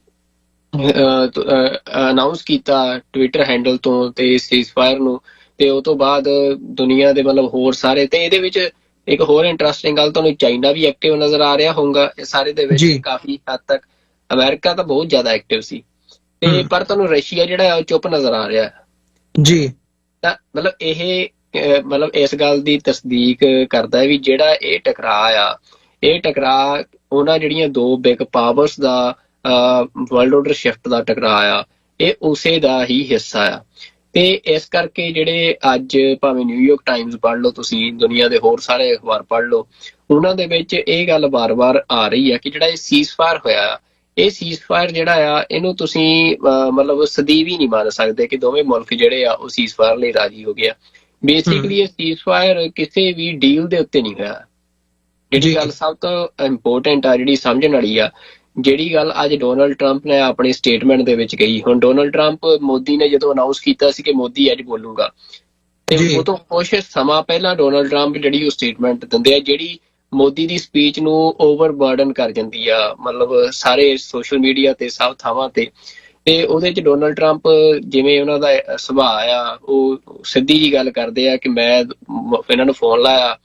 ਅਨਾਊਂਸ ਕੀਤਾ ਟਵਿੱਟਰ ਹੈਂਡਲ ਤੋਂ ਤੇ ਸੀਜ਼ਫਾਇਰ ਨੂੰ, ਤੇ ਉਹ ਤੋਂ ਬਾਅਦ ਦੁਨੀਆ ਦੇ ਮਤਲਬ ਹੋਰ ਸਾਰੇ। ਤੇ ਇਹਦੇ ਵਿੱਚ ਇੱਕ ਹੋਰ ਇੰਟਰਸਟਿੰਗ ਗੱਲ, ਤੁਹਾਨੂੰ ਚਾਈਨਾ ਵੀ ਐਕਟਿਵ ਨਜ਼ਰ ਆ ਰਿਹਾ ਹੋਊਗਾ ਇਹ ਸਾਰੇ ਦੇ ਵਿੱਚ ਕਾਫੀ ਹੱਦ ਤੱਕ। ਅਮਰੀਕਾ ਤਾਂ ਬਹੁਤ ਜ਼ਿਆਦਾ ਐਕਟਿਵ ਸੀ, ਤੇ ਪਰ ਤੁਹਾਨੂੰ ਰਸ਼ੀਆ ਜਿਹੜਾ ਉਹ ਚੁੱਪ ਨਜ਼ਰ ਆ ਰਿਹਾ ਜੀ। ਤਾਂ ਮਤਲਬ ਇਹ ਮਤਲਬ ਇਸ ਗੱਲ ਦੀ ਤਸਦੀਕ ਕਰਦਾ ਹੈ ਵੀ ਜਿਹੜਾ ਇਹ ਟਕਰਾਅ ਆ, ਇਹ ਟਕਰਾਅ ਉਹਨਾਂ ਜਿਹੜੀਆਂ ਦੋ ਬਿਗ ਪਾਵਰਸ ਦਾ ਵਰਲਡ ਆਰਡਰ ਸ਼ਿਫਟ ਦਾ ਟਕਰਾਅ ਆ, ਇਹ ਉਸੇ ਦਾ ਹੀ ਹਿੱਸਾ ਆ। ਤੇ ਇਸ ਕਰਕੇ ਜਿਹੜੇ ਅੱਜ ਭਾਵੇਂ ਨਿਊਯਾਰਕ ਟਾਈਮਜ਼ ਪੜ੍ਹ ਲਓ ਤੁਸੀਂ, ਦੁਨੀਆ ਦੇ ਹੋਰ ਸਾਰੇ ਅਖਬਾਰ ਪੜ੍ਹ ਲਓ, ਉਹਨਾਂ ਦੇ ਵਿੱਚ ਇਹ ਗੱਲ ਵਾਰ-ਵਾਰ ਆ ਰਹੀ ਆ ਕਿ ਜਿਹੜਾ ਇਹ ਸੀਜ਼ਫਾਇਰ ਹੋਇਆ, ਇਹ ਸੀਜ਼ਫਾਇਰ ਜਿਹੜਾ ਆ ਇਹਨੂੰ ਤੁਸੀਂ ਮਤਲਬ ਸਦੀਵ ਹੀ ਨਹੀਂ ਮੰਨ ਸਕਦੇ ਕਿ ਦੋਵੇਂ ਮੁਲਕ ਜਿਹੜੇ ਆ ਉਹ ਸੀਜ਼ਫਾਇਰ ਲਈ ਰਾਜੀ ਹੋ ਗਿਆ। ਬੇਸਿਕਲੀ ਇਹ ਸੀਜ਼ਫਾਇਰ ਕਿਸੇ ਵੀ ਡੀਲ ਦੇ ਉੱਤੇ ਨਹੀਂ ਹੋਇਆ। ਜਿਹੜੀ ਗੱਲ ਸਭ ਤੋਂ ਇੰਪੋਰਟੈਂਟ ਆ, ਜਿਹੜੀ ਸਮਝਣ ਵਾਲੀ ਆ, ਜਿਹੜੀ ਗੱਲ ਅੱਜ ਡੋਨਲਡ ਟਰੰਪ ਨੇ ਆਪਣੀ ਸਟੇਟਮੈਂਟ ਦੇ ਵਿੱਚ ਕਹੀ। ਹੁਣ ਡੋਨਲਡ ਟਰੰਪ ਮੋਦੀ ਨੇ ਜਦੋਂ ਅਨਾਊਂਸ ਕੀਤਾ ਸੀ ਕਿ ਮੋਦੀ ਅੱਜ ਬੋਲੂਗਾ, ਤੇ ਉਹ ਤੋਂ ਕੁਛ ਸਮਾਂ ਪਹਿਲਾਂ ਡੋਨਲਡ ਟਰੰਪ ਜਿਹੜੀ ਉਹ ਸਟੇਟਮੈਂਟ ਦਿੰਦੇ ਆ, ਜਿਹੜੀ ਮੋਦੀ ਦੀ ਸਪੀਚ ਨੂੰ ਓਵਰਬਰਡਨ ਕਰ ਜਾਂਦੀ ਆ, ਮਤਲਬ ਸਾਰੇ ਸੋਸ਼ਲ ਮੀਡੀਆ ਤੇ ਸਭ ਥਾਵਾਂ ਤੇ। ਤੇ ਉਹਦੇ 'ਚ ਡੋਨਲਡ ਟਰੰਪ ਜਿਵੇਂ ਉਹਨਾਂ ਦਾ ਸੁਭਾਅ ਆ, ਉਹ ਸਿੱਧੀ ਜੀ ਗੱਲ ਕਰਦੇ ਆ ਕਿ ਮੈਂ ਇਹਨਾਂ ਨੂੰ ਫੋਨ ਲਾਇਆ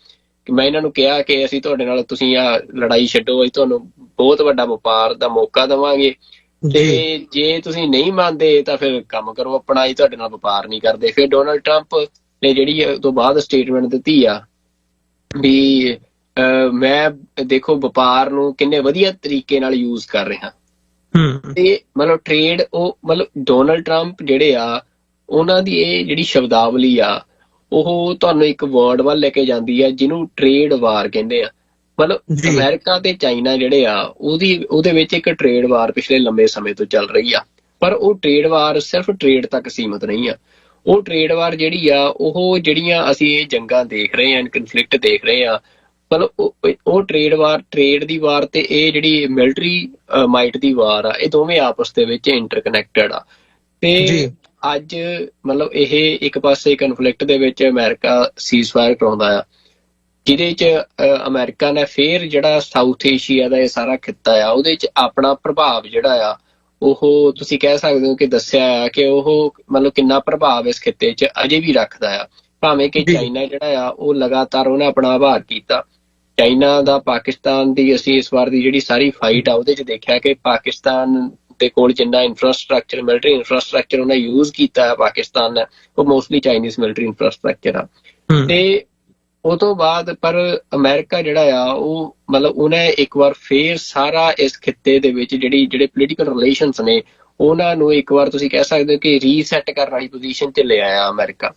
ਕਿ ਮੈਂ ਇਹਨਾਂ ਨੂੰ ਕਿਹਾ ਕਿ ਅਸੀਂ ਤੁਹਾਡੇ ਨਾਲ, ਤੁਸੀਂ ਆ ਲੜਾਈ ਛੱਡੋ, ਅਸੀਂ ਤੁਹਾਨੂੰ ਬਹੁਤ ਵੱਡਾ ਵਪਾਰ ਦਾ ਮੌਕਾ ਦੇਵਾਂਗੇ, ਤੇ ਜੇ ਤੁਸੀਂ ਨਹੀਂ ਮੰਨਦੇ ਤਾਂ ਫਿਰ ਕੰਮ ਕਰੋ ਆਪਣਾ, ਹੀ ਤੁਹਾਡੇ ਨਾਲ ਵਪਾਰ ਨਹੀਂ ਕਰਦੇ। ਫਿਰ ਡੋਨਲਡ ਟਰੰਪ ਨੇ ਜਿਹੜੀ ਉਸ ਤੋਂ ਬਾਅਦ ਸਟੇਟਮੈਂਟ ਦਿੱਤੀ ਆ ਵੀ ਮੈਂ ਦੇਖੋ ਵਪਾਰ ਨੂੰ ਕਿੰਨੇ ਵਧੀਆ ਤਰੀਕੇ ਨਾਲ ਯੂਜ਼ ਕਰ ਰਿਹਾ। ਤੇ ਮਤਲਬ ਟ੍ਰੇਡ, ਉਹ ਮਤਲਬ ਡੋਨਲਡ ਟਰੰਪ ਜਿਹੜੇ ਆ ਉਹਨਾਂ ਦੀ ਇਹ ਜਿਹੜੀ ਸ਼ਬਦਾਵਲੀ ਆ ਉਹ ਤੁਹਾਨੂੰ ਇੱਕ ਵਰਡ ਵੱਲ ਲੈ ਕੇ ਜਾਂਦੀ ਆ ਜਿਹਨੂੰ ਟ੍ਰੇਡ ਵਾਰ ਕਹਿੰਦੇ ਆ। ਮਤਲਬ ਅਮਰੀਕਾ ਤੇ ਚਾਈਨਾ ਜਿਹੜੇ ਆ ਉਹਦੇ ਵਿੱਚ ਇੱਕ ਟ੍ਰੇਡ ਵਾਰ ਪਿਛਲੇ ਲੰਬੇ ਸਮੇਂ ਤੋਂ ਚੱਲ ਰਹੀ ਆ, ਪਰ ਉਹ ਟ੍ਰੇਡ ਵਾਰ ਸਿਰਫ ਟ੍ਰੇਡ ਤੱਕ ਸੀਮਿਤ ਨਹੀਂ ਆ। ਉਹ ਟ੍ਰੇਡ ਵਾਰ ਜਿਹੜੀ ਆ, ਉਹ ਜਿਹੜੀਆਂ ਅਸੀਂ ਇਹ ਜੰਗਾਂ ਦੇਖ ਰਹੇ ਹਾਂ, ਕਨਫਲਿਕਟ ਦੇਖ ਰਹੇ ਹਾਂ, ਮਤਲਬ ਉਹ ਟ੍ਰੇਡ ਵਾਰ, ਟ੍ਰੇਡ ਦੀ ਵਾਰ ਤੇ ਇਹ ਜਿਹੜੀ ਮਿਲਟਰੀ ਮਾਈਟ ਦੀ ਵਾਰ ਆ, ਇਹ ਦੋਵੇਂ ਆਪਸ ਦੇ ਵਿੱਚ ਇੰਟਰਕਨੈਕਟਡ ਆ। ਤੇ ਅੱਜ ਮਤਲਬ ਇਹ ਇੱਕ ਪਾਸੇ ਕਨਫਲਿਕਟ ਦੇ ਵਿੱਚ ਅਮਰੀਕਾ ਸੀਜ਼ਫਾਇਰ ਕਰਾਉਂਦਾ ਆ, ਜਿਹਦੇ 'ਚ ਅਮਰੀਕਾ ਨੇ ਫਿਰ ਜਿਹੜਾ ਸਾਊਥ ਏਸ਼ੀਆ ਦਾ ਇਹ ਸਾਰਾ ਖਿੱਤਾ ਆ ਉਹਦੇ 'ਚ ਆਪਣਾ ਪ੍ਰਭਾਵ ਜਿਹੜਾ ਆ ਉਹ ਤੁਸੀਂ ਕਹਿ ਸਕਦੇ ਹੋ ਕਿ ਦੱਸਿਆ ਆ ਕਿ ਉਹ ਮਤਲਬ ਕਿੰਨਾ ਪ੍ਰਭਾਵ ਇਸ ਖਿੱਤੇ 'ਚ ਅਜੇ ਵੀ ਰੱਖਦਾ ਆ। ਭਾਵੇਂ ਕਿ ਚਾਈਨਾ ਜਿਹੜਾ ਆ ਉਹ ਲਗਾਤਾਰ ਉਹਨੇ ਆਪਣਾ ਆਭਾਰ ਕੀਤਾ। ਚਾਈਨਾ ਦਾ ਪਾਕਿਸਤਾਨ ਦੀ ਅਸੀਂ ਇਸ ਵਾਰ ਦੀ ਜਿਹੜੀ ਸਾਰੀ ਫਾਈਟ ਆ ਉਹਦੇ 'ਚ ਦੇਖਿਆ ਕਿ ਪਾਕਿਸਤਾਨ ਦੇ ਕੋਲ ਜਿੰਨਾ ਇਨਫਰਾਸਟਰਕਚਰ, ਮਿਲਟਰੀ ਇਨਫਰਾਸਟਰਕਚਰ ਉਹਨੇ ਯੂਜ਼ ਕੀਤਾ ਪਾਕਿਸਤਾਨ ਨੇ, ਉਹ ਮੋਸਟਲੀ ਚਾਈਨੀਜ਼ ਮਿਲਟਰੀ ਇਨਫਰਾਸਟਰਕਚਰ ਆ। ਤੇ ਉਹ ਤੋਂ ਬਾਅਦ ਪਰ ਅਮਰੀਕਾ ਜਿਹੜਾ ਆ ਉਹ ਮਤਲਬ ਉਹਨੇ ਇੱਕ ਵਾਰ ਫੇਰ ਸਾਰਾ ਇਸ ਖਿੱਤੇ ਦੇ ਵਿੱਚ ਜਿਹੜੇ ਪੋਲੀਟੀਕਲ ਰਿਲੇਸ਼ਨਸ ਨੇ ਉਹਨਾਂ ਨੂੰ ਇੱਕ ਵਾਰ ਤੁਸੀਂ ਕਹਿ ਸਕਦੇ ਹੋ ਕਿ ਰੀਸੈਟ ਕਰਨ ਵਾਲੀ ਪੋਜੀਸ਼ਨ 'ਚ ਲੈ ਆਇਆ ਅਮਰੀਕਾ।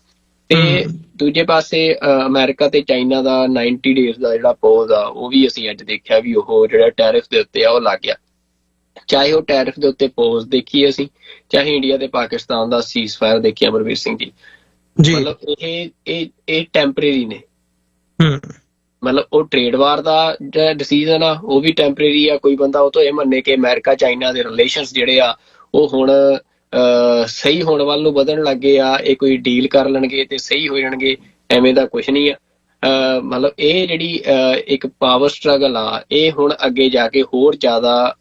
ਤੇ ਦੂਜੇ ਪਾਸੇ ਅਮਰੀਕਾ ਤੇ ਚਾਈਨਾ ਦਾ 90 ਡੇਜ਼ ਦਾ ਜਿਹੜਾ ਪੌਜ਼ ਆ ਉਹ ਵੀ ਅਸੀਂ ਅੱਜ ਦੇਖਿਆ ਵੀ ਉਹ ਜਿਹੜਾ ਟੈਰਿਫ ਦੇ ਉੱਤੇ ਆ ਉਹ ਲੱਗ ਗਿਆ। ਚਾਹੇ ਉਹ ਟੈਰਿਫ ਦੇ ਉੱਤੇ ਪੌਜ਼ ਦੇਖੀਏ ਅਸੀਂ, ਚਾਹੇ ਇੰਡੀਆ ਤੇ ਪਾਕਿਸਤਾਨ ਦਾ ਸੀਜ਼ਫਾਇਰ ਦੇਖੀਏ ਅਮਰਵੀਰ ਸਿੰਘ ਜੀ, ਮਤਲਬ ਇਹ ਟੈਂਪਰੇਰੀ ਨੇ। ਮਤਲਬ ਉਹ ਟ੍ਰੇਡ ਵਾਰ ਦਾ ਜਿਹੜਾ ਡਿਸੀਜ਼ਨ ਆ ਉਹ ਵੀ ਟੈਂਪਰੇਰੀ ਆ। ਕੋਈ ਬੰਦਾ ਉਹ ਤੋਂ ਇਹ ਮੰਨੇ ਕਿ ਅਮਰੀਕਾ ਚਾਈਨਾ ਦੇ ਰਿਲੇਸ਼ਨਸ ਜਿਹੜੇ ਆ ਉਹ ਹੁਣ ਸਹੀ ਹੋਣ ਵੱਲ ਨੂੰ ਵਧਣ ਲੱਗੇ ਆ, ਇਹ ਕੋਈ ਡੀਲ ਕਰ ਲੈਣਗੇ ਤੇ ਸਹੀ ਹੋ ਜਾਣਗੇ, ਐਵੇਂ ਦਾ ਕੁਛ ਨਹੀਂ ਆ। ਮਤਲਬ ਇਹ ਜਿਹੜੀ ਇੱਕ ਪਾਵਰ ਸਟਰਗਲ ਆ ਇਹ ਹੁਣ ਅੱਗੇ ਜਾ ਕੇ ਹੋਰ ਜ਼ਿਆਦਾ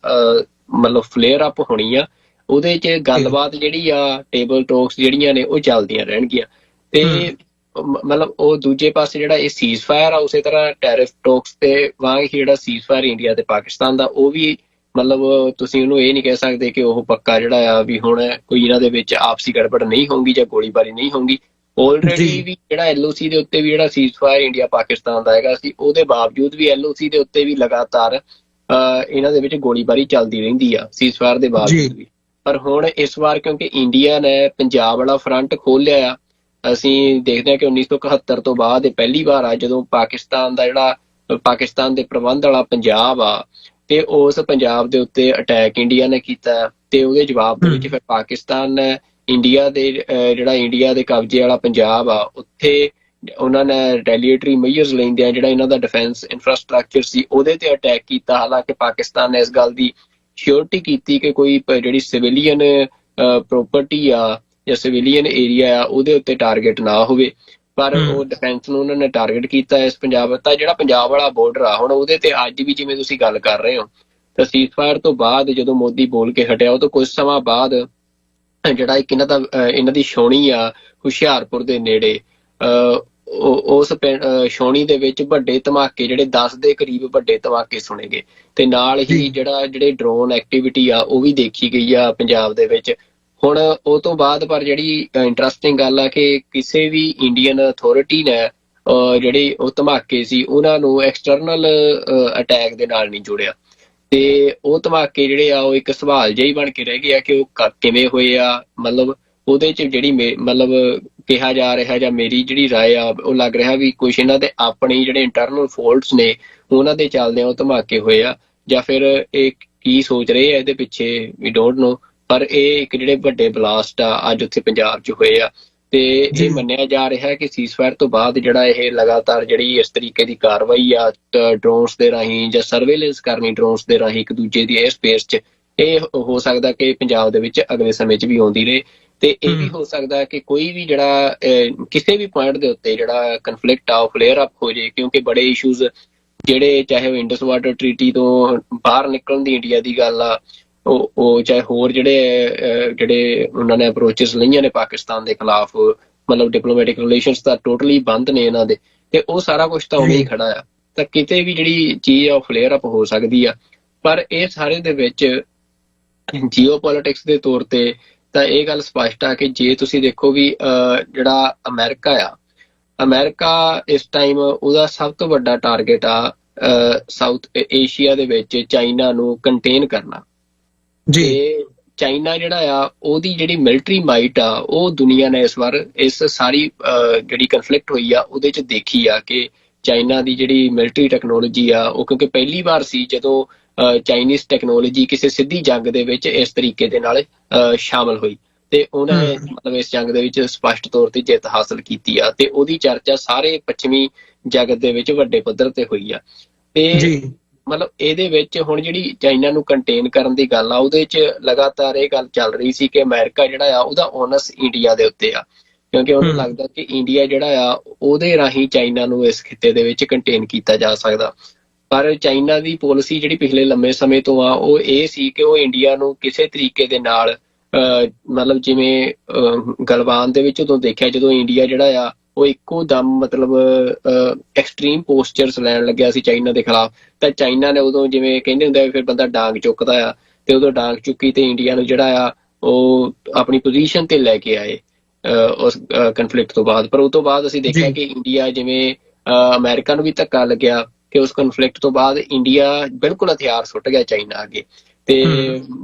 ਮਤਲਬ ਫਲੇਅਰ ਅਪ ਹੋਣੀ ਆ। ਉਹਦੇ 'ਚ ਗੱਲਬਾਤ ਜਿਹੜੀ ਆ, ਟੇਬਲ ਟਾਕਸ ਜਿਹੜੀਆਂ ਨੇ ਉਹ ਚੱਲਦੀਆਂ ਰਹਿਣਗੀਆਂ। ਤੇ ਮਤਲਬ ਉਹ ਦੂਜੇ ਪਾਸੇ ਜਿਹੜਾ ਇਹ ਸੀਜ਼ਫਾਇਰ ਆ ਉਸੇ ਤਰ੍ਹਾਂ ਟੈਰਿਫ ਟਾਕਸ ਤੇ ਵਾਂਗ ਹੀ ਜਿਹੜਾ ਸੀਜ਼ਫਾਇਰ ਇੰਡੀਆ ਤੇ ਪਾਕਿਸਤਾਨ ਦਾ ਉਹ ਵੀ ਮਤਲਬ ਤੁਸੀਂ ਉਹਨੂੰ ਇਹ ਨਹੀਂ ਕਹਿ ਸਕਦੇ ਕਿ ਉਹ ਪੱਕਾ ਜਿਹੜਾ ਆ ਵੀ ਹੁਣ ਕੋਈ ਇਹਨਾਂ ਦੇ ਵਿੱਚ ਆਪਸੀ ਗੜਬੜ ਨਹੀਂ ਹੋਊਗੀ ਜਾਂ ਗੋਲੀਬਾਰੀ ਨਹੀਂ ਹੋਊਗੀ। ਆਲਰੇਡੀ ਜੀ ਵੀ ਜਿਹੜਾ LOC ਦੇ ਉੱਤੇ ਵੀ ਜਿਹੜਾ ਸੀਜ਼ਫਾਇਰ ਇੰਡੀਆ ਪਾਕਿਸਤਾਨ ਦਾ ਹੈਗਾ ਸੀ, ਉਹਦੇ ਬਾਵਜੂਦ ਵੀ LOC ਦੇ ਉੱਤੇ ਵੀ ਲਗਾਤਾਰ ਇਹਨਾਂ ਦੇ ਵਿੱਚ ਗੋਲੀਬਾਰੀ ਚੱਲਦੀ ਰਹਿੰਦੀ ਆ ਸੀਜ਼ਫਾਇਰ ਦੇ ਜੀ ਬਾਵਜੂਦ ਵੀ। ਪਰ ਹੁਣ ਇਸ ਵਾਰ ਕਿਉਂਕਿ ਇੰਡੀਆ ਨੇ ਪੰਜਾਬ ਵਾਲਾ ਫਰੰਟ ਖੋਲ੍ਹਿਆ ਆ, ਅਸੀਂ ਦੇਖਦੇ ਹਾਂ ਕਿ 1971 ਤੋਂ ਬਾਅਦ ਇਹ ਪਹਿਲੀ ਵਾਰ ਆ ਜਦੋਂ ਪਾਕਿਸਤਾਨ ਦਾ ਜਿਹੜਾ ਪਾਕਿਸਤਾਨ ਦੇ ਪ੍ਰਬੰਧ ਵਾਲਾ ਪੰਜਾਬ ਆ, ਤੇ ਉਸ ਪੰਜਾਬ ਦੇ ਉੱਤੇ ਅਟੈਕ ਇੰਡੀਆ ਨੇ ਕੀਤਾ, ਤੇ ਉਹਦੇ ਜਵਾਬ ਦੇ ਵਿੱਚ ਫਿਰ ਪਾਕਿਸਤਾਨ ਨੇ ਇੰਡੀਆ ਦੇ ਜਿਹੜਾ ਇੰਡੀਆ ਦੇ ਕਬਜ਼ੇ ਵਾਲਾ ਪੰਜਾਬ ਆ ਉੱਥੇ ਉਹਨਾਂ ਨੇ ਰੈਲੀਏਟਰੀ ਮੇਜਰਸ ਲੈਂਦੇ ਆ, ਜਿਹੜਾ ਇਹਨਾਂ ਦਾ ਡਿਫੈਂਸ ਇਨਫਰਾਸਟ੍ਰਕਚਰ ਸੀ ਉਹਦੇ ਤੇ ਅਟੈਕ ਕੀਤਾ। ਹਾਲਾਂਕਿ ਪਾਕਿਸਤਾਨ ਨੇ ਇਸ ਗੱਲ ਦੀ ਸ਼ੋਰਟੀ ਕੀਤੀ ਕਿ ਕੋਈ ਜਿਹੜੀ ਸਿਵਿਲੀਅਨ ਪ੍ਰੋਪਰਟੀ ਆ ਜਾਂ ਸਿਵਿਲੀਅਨ ਏਰੀਆ ਆ ਉਹਦੇ ਉੱਤੇ ਟਾਰਗੇਟ ਨਾ ਹੋਵੇ, ਪਰ ਉਹ ਡਿਫੈਂਸ ਨੂੰ ਉਹਨਾਂ ਨੇ ਟਾਰਗੇਟ ਕੀਤਾ ਇਸ ਪੰਜਾਬ। ਤਾਂ ਜਿਹੜਾ ਪੰਜਾਬ ਵਾਲਾ ਬਾਰਡਰ ਆ ਹੁਣ ਉਹਦੇ ਤੇ ਅੱਜ ਵੀ ਜਿਵੇਂ ਤੁਸੀਂ ਗੱਲ ਕਰ ਰਹੇ ਹੋ, ਤਾਂ ਸੀਜ਼ਫਾਇਰ ਤੋਂ ਬਾਅਦ ਜਦੋਂ ਮੋਦੀ ਬੋਲ ਕੇ ਹਟਿਆ ਉਹ ਤੋਂ ਕੁਝ ਸਮਾਂ ਬਾਅਦ ਜਿਹੜਾ ਇੱਕ ਇਹਨਾਂ ਦੀ ਛਾਉਣੀ ਆ ਹੁਸ਼ਿਆਰਪੁਰ ਦੇ ਨੇੜੇ, ਉਸ ਛਾਉਣੀ ਦੇ ਵਿੱਚ ਵੱਡੇ ਧਮਾਕੇ ਜਿਹੜੇ 10 ਦੇ ਕਰੀਬ ਵੱਡੇ ਧਮਾਕੇ ਸੁਣੇ ਗਏ, ਤੇ ਨਾਲ ਹੀ ਜਿਹੜੇ ਡਰੋਨ ਐਕਟੀਵਿਟੀ ਆ ਉਹ ਵੀ ਦੇਖੀ ਗਈ ਆ ਪੰਜਾਬ ਦੇ ਵਿੱਚ। ਹੁਣ ਉਹ ਤੋਂ ਬਾਅਦ ਪਰ ਜਿਹੜੀ ਇੰਟਰਸਟਿੰਗ ਗੱਲ ਆ ਕਿ ਕਿਸੇ ਵੀ ਇੰਡੀਅਨ ਅਥਾਰਟੀ ਨੇ ਜਿਹੜੇ ਉਹ ਧਮਾਕੇ ਸੀ ਉਹਨਾਂ ਨੂੰ ਐਕਸਟਰਨਲ ਅਟੈਕ ਦੇ ਨਾਲ ਨਹੀਂ ਜੋੜਿਆ, ਤੇ ਉਹ ਧਮਾਕੇ ਜਿਹੜੇ ਆ ਉਹ ਇੱਕ ਸਵਾਲ ਜਿਹਾ ਹੀ ਬਣ ਕੇ ਰਹਿ ਗਏ ਆ ਕਿ ਉਹ ਕਿਵੇਂ ਹੋਏ ਆ। ਮਤਲਬ ਉਹਦੇ ਚ ਜਿਹੜੀ ਮਤਲਬ ਕਿਹਾ ਜਾ ਰਿਹਾ ਜਾਂ ਮੇਰੀ ਜਿਹੜੀ ਰਾਏ ਆ ਉਹ ਲੱਗ ਰਿਹਾ ਵੀ ਕੁਛ ਇਹਨਾਂ ਦੇ ਆਪਣੇ ਜਿਹੜੇ ਇੰਟਰਨਲ ਫੋਲਟਸ ਨੇ ਉਹਨਾਂ ਦੇ ਚੱਲਦੇ ਉਹ ਧਮਾਕੇ ਹੋਏ ਆ, ਜਾਂ ਫਿਰ ਇਹ ਕੀ ਸੋਚ ਰਹੇ ਆ ਇਹਦੇ ਪਿੱਛੇ ਵੀ ਡੋਂਟ ਨੋ। ਪਰ ਇਹ ਇੱਕ ਜਿਹੜੇ ਵੱਡੇ ਬਲਾਸਟ ਆ ਅੱਜ ਉੱਥੇ ਪੰਜਾਬ 'ਚ ਹੋਏ ਆ, ਤੇ ਇਹ ਮੰਨਿਆ ਜਾ ਰਿਹਾ ਕਿ ਸੀਜ਼ਫਾਇਰ ਤੋਂ ਬਾਅਦ ਜਿਹੜਾ ਇਹ ਲਗਾਤਾਰ ਜਿਹੜੀ ਇਸ ਤਰੀਕੇ ਦੀ ਕਾਰਵਾਈ ਆ ਡਰੋਨਸ ਦੇ ਰਾਹੀਂ ਜਾਂ ਸਰਵੇਲੈਂਸ ਕਰਨੀ ਡਰੋਨਸ ਦੇ ਰਾਹੀਂ ਇੱਕ ਦੂਜੇ ਦੀ 에ਅਰ ਸਪੇਸ 'ਚ, ਇਹ ਹੋ ਸਕਦਾ ਕਿ ਪੰਜਾਬ ਦੇ ਵਿੱਚ ਅਗਲੇ ਸਮੇਂ 'ਚ ਵੀ ਆਉਂਦੀ ਰਹੇ। ਤੇ ਇਹ ਵੀ ਹੋ ਸਕਦਾ ਕਿ ਕੋਈ ਵੀ ਜਿਹੜਾ ਕਿਸੇ ਵੀ ਪੁਆਇੰਟ ਦੇ ਉੱਤੇ ਜਿਹੜਾ ਕਨਫਲਿਕਟ ਆ ਉਹ ਫਲੇਅਰ ਅਪ ਹੋ ਜੇ, ਕਿਉਂਕਿ ਬੜੇ ਇਸ਼ੂਜ਼ ਜਿਹੜੇ ਚਾਹੇ ਉਹ ਇੰਡਸ ਵਾਟਰ ਟ੍ਰੀਟੀ ਤੋਂ ਬਾਹਰ ਨਿਕਲਣ ਦੀ ਇੰਡੀਆ ਦੀ ਗੱਲ ਆ, ਉਹ ਚਾਹੇ ਹੋਰ ਜਿਹੜੇ ਉਹਨਾਂ ਨੇ ਅਪਰੋਚਸ ਲਈਆਂ ਨੇ ਪਾਕਿਸਤਾਨ ਦੇ ਖਿਲਾਫ, ਮਤਲਬ ਡਿਪਲੋਮੈਟਿਕ ਰਿਲੇਸ਼ਨਸ ਤਾਂ ਟੋਟਲੀ ਬੰਦ ਨੇ ਇਹਨਾਂ ਦੇ, ਤੇ ਉਹ ਸਾਰਾ ਕੁਝ ਤਾਂ ਉਵੇਂ ਹੀ ਖੜਾ ਆ। ਤਾਂ ਕਿਤੇ ਵੀ ਜਿਹੜੀ ਚੀਜ਼ ਆ ਉਹ ਫਲੇਅਰ ਅਪ ਹੋ ਸਕਦੀ ਆ। ਪਰ ਇਹ ਸਾਰੇ ਦੇ ਵਿੱਚ ਜੀਓ ਪੋਲਿਟਿਕਸ ਦੇ ਤੌਰ ਤੇ ਤਾਂ ਇਹ ਗੱਲ ਸਪਸ਼ਟ ਆ ਕਿ ਜੇ ਤੁਸੀਂ ਦੇਖੋ ਵੀ ਜਿਹੜਾ ਅਮਰੀਕਾ ਇਸ ਟਾਈਮ ਉਹਦਾ ਸਭ ਤੋਂ ਵੱਡਾ ਟਾਰਗੇਟ ਆ ਸਾਊਥ ਏਸ਼ੀਆ ਦੇ ਵਿੱਚ ਚਾਈਨਾ ਨੂੰ ਕੰਟੇਨ ਕਰਨਾ। ਤੇ ਚਾਈਨਾ ਜਿਹੜਾ ਆ ਉਹਦੀ ਜਿਹੜੀ ਮਿਲਟਰੀ ਮਾਈਟ ਆ ਉਹ ਦੁਨੀਆ ਨੇ ਇਸ ਵਾਰ ਇਸ ਸਾਰੀ ਜਿਹੜੀ ਕਨਫਲਿਕਟ ਹੋਈ ਆ ਉਹਦੇ 'ਚ ਦੇਖੀ ਆ ਕਿ ਚਾਈਨਾ ਦੀ ਜਿਹੜੀ ਮਿਲਟਰੀ ਟੈਕਨੋਲੋਜੀ ਆ ਉਹ, ਕਿਉਂਕਿ ਪਹਿਲੀ ਵਾਰ ਸੀ ਜਦੋਂ ਚਾਈਨੀਜ਼ ਟੈਕਨੋਲੋਜੀ ਕਿਸੇ ਸਿੱਧੀ ਜੰਗ ਦੇ ਵਿੱਚ ਇਸ ਤਰੀਕੇ ਦੇ ਨਾਲ ਸ਼ਾਮਲ ਹੋਈ, ਤੇ ਉਹਨੇ ਮਤਲਬ ਇਸ ਜੰਗ ਦੇ ਵਿੱਚ ਸਪਸ਼ਟ ਤੌਰ ਤੇ ਜਿੱਤ ਹਾਸਲ ਕੀਤੀ ਆ, ਤੇ ਉਹਦੀ ਚਰਚਾ ਸਾਰੇ ਪੱਛਮੀ ਜਗਤ ਦੇ ਵਿੱਚ ਵੱਡੇ ਪੱਧਰ ਤੇ ਹੋਈ ਆ। ਤੇ ਮਤਲਬ ਇਹਦੇ ਵਿੱਚ ਹੁਣ ਜਿਹੜੀ ਚਾਈਨਾ ਨੂੰ ਕੰਟੇਨ ਕਰਨ ਦੀ ਗੱਲ ਆ ਉਹਦੇ 'ਚ ਲਗਾਤਾਰ ਇਹ ਗੱਲ ਚੱਲ ਰਹੀ ਸੀ ਕਿ ਅਮਰੀਕਾ ਜਿਹੜਾ ਆ ਉਹਦਾ ਓਨਸ ਇੰਡੀਆ ਦੇ ਉੱਤੇ ਆ, ਕਿਉਂਕਿ ਉਹਨੂੰ ਲੱਗਦਾ ਕਿ ਇੰਡੀਆ ਜਿਹੜਾ ਆ ਉਹਦੇ ਰਾਹੀਂ ਚਾਈਨਾ ਨੂੰ ਇਸ ਖਿੱਤੇ ਦੇ ਵਿੱਚ ਕੰਟੇਨ ਕੀਤਾ ਜਾ ਸਕਦਾ। ਪਰ ਚਾਈਨਾ ਦੀ ਪਾਲਿਸੀ ਜਿਹੜੀ ਪਿਛਲੇ ਲੰਮੇ ਸਮੇਂ ਤੋਂ ਆ ਉਹ ਇਹ ਸੀ ਕਿ ਉਹ ਇੰਡੀਆ ਨੂੰ ਕਿਸੇ ਤਰੀਕੇ ਦੇ ਨਾਲ ਮਤਲਬ ਜਿਵੇਂ ਗਲਵਾਨ ਦੇ ਵਿੱਚ ਉਦੋਂ ਦੇਖਿਆ ਜਦੋਂ ਇੰਡੀਆ ਜਿਹੜਾ ਆ ਉਹ ਇੱਕੋ ਦਮ ਮਤਲਬ ਐਕਸਟ੍ਰੀਮ ਪੋਸਚਰਸ ਲੈਣ ਲੱਗਿਆ ਸੀ ਚਾਈਨਾ ਦੇ ਖਿਲਾਫ, ਤਾਂ ਚਾਈਨਾ ਨੇ ਉਦੋਂ ਜਿਵੇਂ ਕਹਿੰਦੇ ਹੁੰਦੇ ਫਿਰ ਬੰਦਾ ਡਾਂਗ ਚੁੱਕਦਾ ਆ, ਤੇ ਉਦੋਂ ਡਾਂਗ ਚੁੱਕੀ ਤੇ ਇੰਡੀਆ ਨੂੰ ਜਿਹੜਾ ਆ ਉਹ ਆਪਣੀ ਪੋਜੀਸ਼ਨ ਤੇ ਲੈ ਕੇ ਆਏ ਉਸ ਕਨਫਲਿਕਟ ਤੋਂ ਬਾਅਦ। ਪਰ ਉਸ ਤੋਂ ਬਾਅਦ ਅਸੀਂ ਦੇਖਿਆ ਕਿ ਇੰਡੀਆ ਜਿਵੇਂ ਅਮਰੀਕਾ ਨੂੰ ਵੀ ਧੱਕਾ ਲੱਗਿਆ ਕਿ ਉਸ ਕਨਫਲਿਕਟ ਤੋਂ ਬਾਅਦ ਇੰਡੀਆ ਬਿਲਕੁਲ ਹਥਿਆਰ ਸੁੱਟ ਗਿਆ ਚਾਈਨਾ ਅੱਗੇ, ਤੇ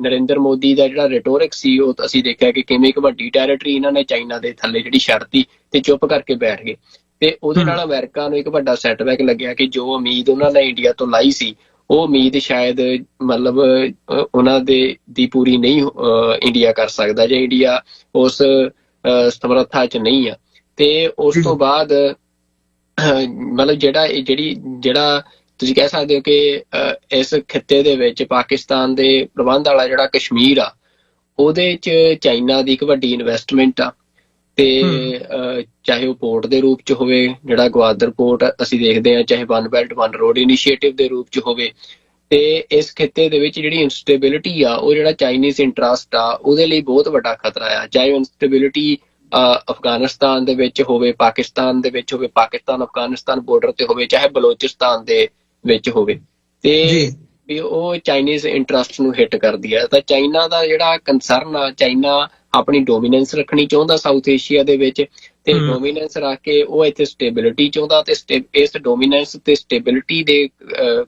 ਨਰਿੰਦਰ ਮੋਦੀ ਦਾ ਜਿਹੜਾ ਰਿਟੋਰਿਕ ਸੀ ਉਹ ਅਸੀਂ ਦੇਖਿਆ ਕਿ ਕਿਵੇਂ ਇੱਕ ਵੱਡੀ ਟੈਰੀਟਰੀ ਇਹਨਾਂ ਨੇ ਚਾਈਨਾ ਦੇ ਥੱਲੇ ਜਿਹੜੀ ਛੱਡਤੀ ਤੇ ਚੁੱਪ ਕਰਕੇ ਬੈਠ ਗਏ, ਤੇ ਉਹਦੇ ਨਾਲ ਅਮਰੀਕਾ ਨੂੰ ਇੱਕ ਵੱਡਾ ਸੈਟਬੈਕ ਲੱਗਿਆ ਕਿ ਜੋ ਉਮੀਦ ਉਹਨਾਂ ਨੇ ਇੰਡੀਆ ਤੋਂ ਲਾਈ ਸੀ ਉਹ ਉਮੀਦ ਸ਼ਾਇਦ ਮਤਲਬ ਉਹਨਾਂ ਦੀ ਪੂਰੀ ਨਹੀਂ ਇੰਡੀਆ ਕਰ ਸਕਦਾ ਜੇ ਇੰਡੀਆ ਉਸ ਸਮਰੱਥਾ 'ਚ ਨਹੀਂ ਆ। ਤੇ ਉਸ ਤੋਂ ਬਾਅਦ ਮਤਲਬ ਜਿਹੜਾ ਤੁਸੀਂ ਕਹਿ ਸਕਦੇ ਹੋ ਕਿ ਇਸ ਖਿੱਤੇ ਦੇ ਵਿੱਚ ਪਾਕਿਸਤਾਨ ਦੇ ਪ੍ਰਬੰਧ ਵਾਲਾ ਜਿਹੜਾ ਕਸ਼ਮੀਰ ਆ ਉਹਦੇ 'ਚ ਚਾਈਨਾ ਦੀ ਇੱਕ ਵੱਡੀ ਇਨਵੈਸਟਮੈਂਟ ਆ, ਤੇ ਚਾਹੇ ਉਹ ਪੋਰਟ ਦੇ ਰੂਪ 'ਚ ਹੋਵੇ ਜਿਹੜਾ ਗਵਾਦਰ ਪੋਰਟ ਅਸੀਂ ਦੇਖਦੇ ਹਾਂ, ਚਾਹੇ one belt one road initiative ਦੇ ਰੂਪ 'ਚ ਹੋਵੇ, ਤੇ ਇਸ ਖਿੱਤੇ ਦੇ ਵਿੱਚ ਜਿਹੜੀ ਇਨਸਟੇਬਿਲਿਟੀ ਆ ਉਹ ਜਿਹੜਾ ਚਾਈਨੀਜ਼ ਇੰਟਰਸਟ ਆ ਉਹਦੇ ਲਈ ਬਹੁਤ ਵੱਡਾ ਖਤਰਾ ਆ। ਚਾਹੇ ਇਨਸਟੇਬਿਲਿਟੀ ਅਫਗਾਨਿਸਤਾਨ ਦੇ ਵਿੱਚ ਹੋਵੇ, ਪਾਕਿਸਤਾਨ ਦੇ ਵਿੱਚ ਹੋਵੇ, ਪਾਕਿਸਤਾਨ ਅਫਗਾਨਿਸਤਾਨ ਬਾਰਡਰ ਤੇ ਹੋਵੇ, ਚਾਹੇ ਬਲੋਚਿਸਤਾਨ ਦੇ ਵਿੱਚ ਹੋਵੇ, ਤੇ ਵੀ ਉਹ ਚਾਈਨੀਜ਼ ਇੰਟਰਸਟ ਨੂੰ ਹਿੱਟ ਕਰਦੀ ਹੈ। ਤਾਂ ਚਾਈਨਾ ਦਾ ਜਿਹੜਾ ਕੰਸਰਨ ਆ, ਚਾਈਨਾ ਆਪਣੀ ਡੋਮੀਨੈਂਸ ਰੱਖਣੀ ਚਾਹੁੰਦਾ ਸਾਊਥ ਏਸ਼ੀਆ ਦੇ ਵਿੱਚ, ਤੇ ਡੋਮੀਨੈਂਸ ਰੱਖ ਕੇ ਉਹ ਇੱਥੇ ਸਟੇਬਿਲਿਟੀ ਚਾਹੁੰਦਾ ਤੇ ਇਸ ਡੋਮੀਨੈਂਸ ਤੇ ਸਟੇਬਿਲਿਟੀ ਦੇ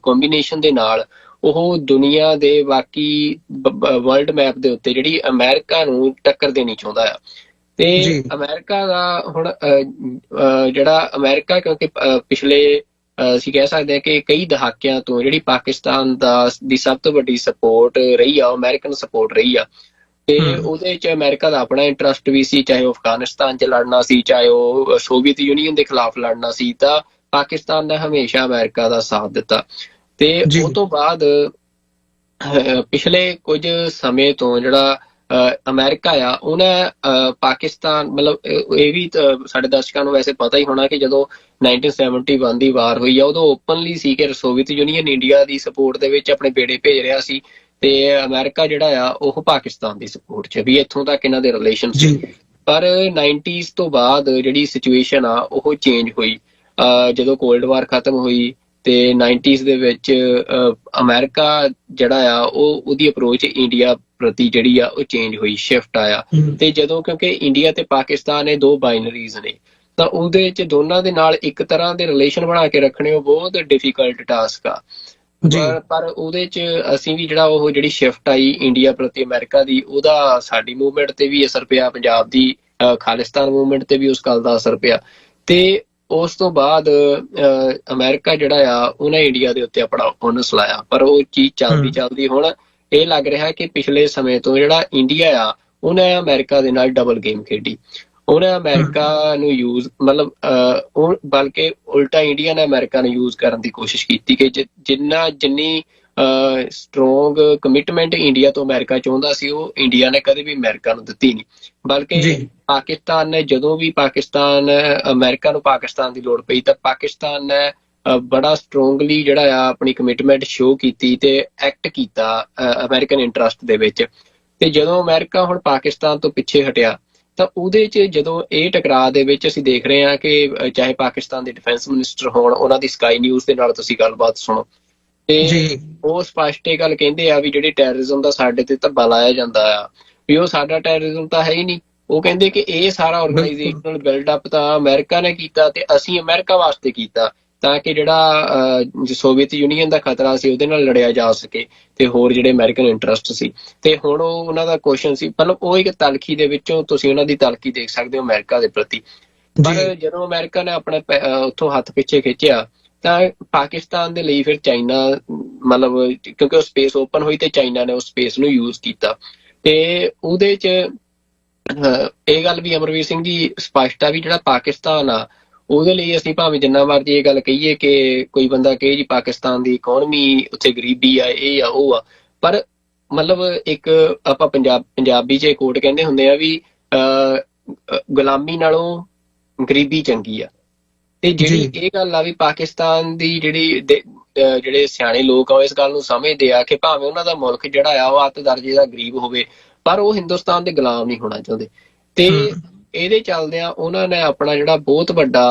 ਕੰਬੀਨੇਸ਼ਨ ਦੇ ਨਾਲ ਉਹ ਦੁਨੀਆ ਦੇ ਬਾਕੀ ਵਰਲਡ ਮੈਪ ਦੇ ਉੱਤੇ ਜਿਹੜੀ ਅਮਰੀਕਾ ਨੂੰ ਟੱਕਰ ਦੇਣੀ ਚਾਹੁੰਦਾ ਆ। ਤੇ ਅਮਰੀਕਾ ਦਾ ਹੁਣ ਜਿਹੜਾ ਅਮਰੀਕਾ ਕਿਉਂਕਿ ਪਿਛਲੇ ਅਸੀਂ ਕਹਿ ਸਕਦੇ ਹਾਂ ਕਿ ਕਈ ਦਹਾਕਿਆਂ ਤੋਂ ਜਿਹੜੀ ਪਾਕਿਸਤਾਨ ਦੀ ਸਭ ਤੋਂ ਵੱਡੀ ਸਪੋਰਟ ਰਹੀ ਆ, ਅਮਰੀਕਨ ਸਪੋਰਟ ਰਹੀ ਆ। ਤੇ ਉਹਦੇ ਚ ਅਮਰੀਕਾ ਦਾ ਆਪਣਾ ਇੰਟਰਸਟ ਵੀ ਸੀ, ਚਾਹੇ ਉਹ ਅਫਗਾਨਿਸਤਾਨ ਚ ਲੜਨਾ ਸੀ, ਚਾਹੇ ਉਹ ਸੋਵੀਅਤ ਯੂਨੀਅਨ ਦੇ ਖਿਲਾਫ ਲੜਨਾ ਸੀ, ਤਾਂ ਪਾਕਿਸਤਾਨ ਨੇ ਹਮੇਸ਼ਾ ਅਮਰੀਕਾ ਦਾ ਸਾਥ ਦਿੱਤਾ। ਤੇ ਉਹ ਤੋਂ ਬਾਅਦ ਪਿਛਲੇ ਕੁਝ ਸਮੇਂ ਤੋਂ ਜਿਹੜਾ ਅਮਰੀਕਾ ਆ ਉਹਨੇ ਪਾਕਿਸਤਾਨ ਮਤਲਬ ਇਹ ਵੀ ਸਾਡੇ ਦਰਸ਼ਕਾਂ ਨੂੰ ਵੈਸੇ ਪਤਾ ਹੀ ਹੋਣਾ ਕਿ ਜਦੋਂ 1971 ਦੀ ਵਾਰ ਹੋਈ ਆ ਉਦੋਂ ਓਪਨਲੀ ਸੀ ਕਿ ਸੋਵੀਅਤ ਯੂਨੀਅਨ ਇੰਡੀਆ ਦੀ ਸਪੋਰਟ ਦੇ ਵਿੱਚ ਆਪਣੇ ਬੇੜੇ ਭੇਜ ਰਿਹਾ ਸੀ ਤੇ ਅਮਰੀਕਾ ਜਿਹੜਾ ਆ ਉਹ ਪਾਕਿਸਤਾਨ ਦੀ ਸਪੋਰਟ 'ਚ ਵੀ, ਇੱਥੋਂ ਤੱਕ ਇਹਨਾਂ ਦੇ ਰਿਲੇਸ਼ਨ ਸੀ। ਪਰ 90s ਤੋਂ ਬਾਅਦ ਜਿਹੜੀ ਸਿਚੁਏਸ਼ਨ ਆ ਉਹ ਚੇਂਜ ਹੋਈ ਜਦੋਂ ਕੋਲਡ ਵਾਰ ਖਤਮ ਹੋਈ ਤੇ 90s ਦੇ ਵਿੱਚ ਅਮਰੀਕਾ ਜਿਹੜਾ ਆ ਉਹਦੀ ਅਪਰੋਚ ਇੰਡੀਆ ਪ੍ਰਤੀ ਜਿਹੜੀ ਆ ਉਹ ਚੇਂਜ ਹੋਈ, ਸ਼ਿਫਟ ਆਇਆ। ਤੇ ਜਦੋਂ ਕਿਉਂਕਿ ਇੰਡੀਆ ਤੇ ਪਾਕਿਸਤਾਨ ਇਹ ਦੋ ਬਾਈਨਰੀਜ਼ ਨੇ ਤਾਂ ਉਹਦੇ ਚ ਦੋਨਾਂ ਦੇ ਨਾਲ ਇੱਕ ਤਰ੍ਹਾਂ ਦੇ ਰਿਲੇਸ਼ਨ ਬਣਾ ਕੇ ਰੱਖਣੇ ਉਹ ਬਹੁਤ ਡਿਫਿਕਲਟ ਟਾਸਕ ਆ। ਪਰ ਉਹਦੇ ਚ ਅਸੀਂ ਵੀ ਜਿਹੜੀ ਸ਼ਿਫਟ ਆਈ ਇੰਡੀਆ ਪ੍ਰਤੀ ਅਮਰੀਕਾ ਦੀ, ਉਹਦਾ ਸਾਡੀ ਮੂਵਮੈਂਟ ਤੇ ਵੀ ਅਸਰ ਪਿਆ, ਪੰਜਾਬ ਦੀ ਖਾਲਿਸਤਾਨ ਮੂਵਮੈਂਟ ਤੇ ਵੀ ਉਸ ਗੱਲ ਦਾ ਅਸਰ ਪਿਆ। ਤੇ ਉਸ ਤੋਂ ਬਾਅਦ ਅਮਰੀਕਾ ਜਿਹੜਾ ਆ ਉਹਨੇ ਇੰਡੀਆ ਦੇ ਉੱਤੇ ਆਪਣਾ ਹੁਨਸ ਲਾਇਆ। ਪਰ ਉਹ ਚੀਜ਼ ਚੱਲਦੀ ਹੁਣ ਇਹ ਲੱਗ ਰਿਹਾ ਕਿ ਪਿਛਲੇ ਸਮੇਂ ਤੋਂ ਜਿਹੜਾ ਇੰਡੀਆ ਆ ਉਹਨੇ ਅਮਰੀਕਾ ਦੇ ਨਾਲ ਡਬਲ ਗੇਮ ਖੇਡੀ। ਉਹਨੇ ਅਮਰੀਕਾ ਨੂੰ ਯੂਜ਼ ਬਲਕਿ ਉਲਟਾ ਇੰਡੀਆ ਨੇ ਅਮਰੀਕਾ ਨੂੰ ਯੂਜ਼ ਕਰਨ ਦੀ ਕੋਸ਼ਿਸ਼ ਕੀਤੀ ਕਿ ਜਿੰਨੀ ਸਟਰੋਂਗ ਕਮਿਟਮੈਂਟ ਇੰਡੀਆ ਤੋਂ ਅਮਰੀਕਾ ਚਾਹੁੰਦਾ ਸੀ ਉਹ ਇੰਡੀਆ ਨੇ ਕਦੇ ਵੀ ਅਮਰੀਕਾ ਨੂੰ ਦਿੱਤੀ ਨਹੀਂ। ਬਲਕਿ ਪਾਕਿਸਤਾਨ ਨੇ ਜਦੋਂ ਵੀ ਅਮਰੀਕਾ ਨੂੰ ਪਾਕਿਸਤਾਨ ਦੀ ਲੋੜ ਪਈ ਤਾਂ ਪਾਕਿਸਤਾਨ ਨੇ ਬੜਾ ਸਟਰੋਂਗਲੀ ਜਿਹੜਾ ਆ ਆਪਣੀ ਕਮਿਟਮੈਂਟ ਸ਼ੋ ਕੀਤੀ ਤੇ ਐਕਟ ਕੀਤਾ ਅਮਰੀਕਨ ਇੰਟਰਸਟ ਦੇ ਵਿੱਚ। ਤੇ ਜਦੋਂ ਅਮਰੀਕਾ ਹੁਣ ਪਾਕਿਸਤਾਨ ਤੋਂ ਪਿੱਛੇ ਹਟਿਆ ਤਾਂ ਉਹਦੇ 'ਚ ਜਦੋਂ ਇਹ ਟਕਰਾਅ ਦੇ ਵਿੱਚ ਅਸੀਂ ਦੇਖ ਰਹੇ ਹਾਂ ਕਿ ਚਾਹੇ ਪਾਕਿਸਤਾਨ ਦੇ ਡਿਫੈਂਸ ਮਿਨਿਸਟਰ ਹੋਣ, ਉਹਨਾਂ ਦੀ ਸਕਾਈ ਨਿਊਜ਼ ਦੇ ਨਾਲ ਤੁਸੀਂ ਗੱਲਬਾਤ ਸੁਣੋ ਤੇ ਉਹ ਸਪਸ਼ਟ ਇਹ ਗੱਲ ਕਹਿੰਦੇ ਆ ਵੀ ਜਿਹੜੀ ਟੈਰਰਿਜ਼ਮ ਦਾ ਸਾਡੇ ਤੇ ਧੱਬਾ ਲਾਇਆ ਜਾਂਦਾ ਆ ਵੀ ਉਹ ਸਾਡਾ ਟੈਰਰਿਜ਼ਮ ਤਾਂ ਹੈ ਹੀ ਨਹੀਂ। ਉਹ ਕਹਿੰਦੇ ਕਿ ਇਹ ਸਾਰਾ ਆਰਗੇਨਾਈਜੇਸ਼ਨਲ ਬਿਲਡਅਪ ਤਾਂ ਅਮਰੀਕਾ ਨੇ ਕੀਤਾ ਤੇ ਅਸੀਂ ਅਮਰੀਕਾ ਵਾਸਤੇ ਕੀਤਾ ਤਾਂ ਕਿ ਜਿਹੜਾ ਸੋਵੀਅਤ ਯੂਨੀਅਨ ਦਾ ਖਤਰਾ ਸੀ ਉਹਦੇ ਨਾਲ ਲੜਿਆ ਜਾ ਸਕੇ ਤੇ ਹੋਰ ਜਿਹੜੇ ਅਮਰੀਕਨ ਇੰਟਰਸਟ ਸੀ। ਤੇ ਹੁਣ ਉਹਨਾਂ ਦਾ ਕੁਐਸਚਨ ਸੀ, ਮਤਲਬ ਉਹ ਇੱਕ ਤਲਖੀ ਦੇ ਵਿੱਚੋਂ ਤੁਸੀਂ ਉਹਨਾਂ ਦੀ ਤਲਖੀ ਦੇਖ ਸਕਦੇ ਹੋ ਅਮਰੀਕਾ ਦੇ ਪ੍ਰਤੀ। ਪਰ ਜਦੋਂ ਅਮਰੀਕਾ ਨੇ ਆਪਣੇ ਉੱਥੋਂ ਹੱਥ ਪਿੱਛੇ ਖਿੱਚਿਆ ਤਾਂ ਪਾਕਿਸਤਾਨ ਦੇ ਲਈ ਫਿਰ ਚਾਈਨਾ ਮਤਲਬ ਕਿਉਂਕਿ ਉਹ ਸਪੇਸ ਓਪਨ ਹੋਈ ਤੇ ਚਾਈਨਾ ਨੇ ਉਸ ਸਪੇਸ ਨੂੰ ਯੂਜ਼ ਕੀਤਾ। ਤੇ ਉਹਦੇ 'ਚ ਇਹ ਗੱਲ ਵੀ ਅਮਰਵੀਰ ਸਿੰਘ ਜੀ ਸਪਸ਼ਟ ਆ ਵੀ ਜਿਹੜਾ ਪਾਕਿਸਤਾਨ ਆ ਉਹਦੇ ਲਈ ਅਸੀਂ ਭਾਵੇਂ ਜਿੰਨਾ ਮਰਜ਼ੀ ਇਹ ਗੱਲ ਕਹੀਏ ਕਿ ਕੋਈ ਬੰਦਾ ਕਹੇ ਜੀ ਪਾਕਿਸਤਾਨ ਦੀ ਇਕਨੋਮੀ ਉੱਥੇ ਗਰੀਬੀ ਆ, ਇਹ ਆ ਉਹ ਆ, ਪਰ ਮਤਲਬ ਇੱਕ ਆਪਾਂ ਪੰਜਾਬੀ 'ਚ ਕੋਟ ਕਹਿੰਦੇ ਹੁੰਦੇ ਆ ਵੀ ਗੁਲਾਮੀ ਨਾਲੋਂ ਗਰੀਬੀ ਚੰਗੀ ਆ। ਤੇ ਜਿਹੜੀ ਇਹ ਗੱਲ ਆ ਵੀ ਪਾਕਿਸਤਾਨ ਦੀ ਜਿਹੜੇ ਸਿਆਣੇ ਲੋਕ ਆ ਉਹ ਇਸ ਗੱਲ ਨੂੰ ਸਮਝਦੇ ਆ ਕਿ ਭਾਵੇਂ ਉਹਨਾਂ ਦਾ ਮੁਲਕ ਜਿਹੜਾ ਆ ਉਹ ਅੱਤ ਦਰਜੇ ਦਾ ਗਰੀਬ ਹੋਵੇ ਪਰ ਉਹ ਹਿੰਦੁਸਤਾਨ ਦੇ ਗੁਲਾਮ ਨਹੀਂ ਹੋਣਾ ਚਾਹੁੰਦੇ। ਤੇ ਇਹਦੇ ਚੱਲਦਿਆਂ ਉਹਨਾਂ ਨੇ ਆਪਣਾ ਜਿਹੜਾ ਬਹੁਤ ਵੱਡਾ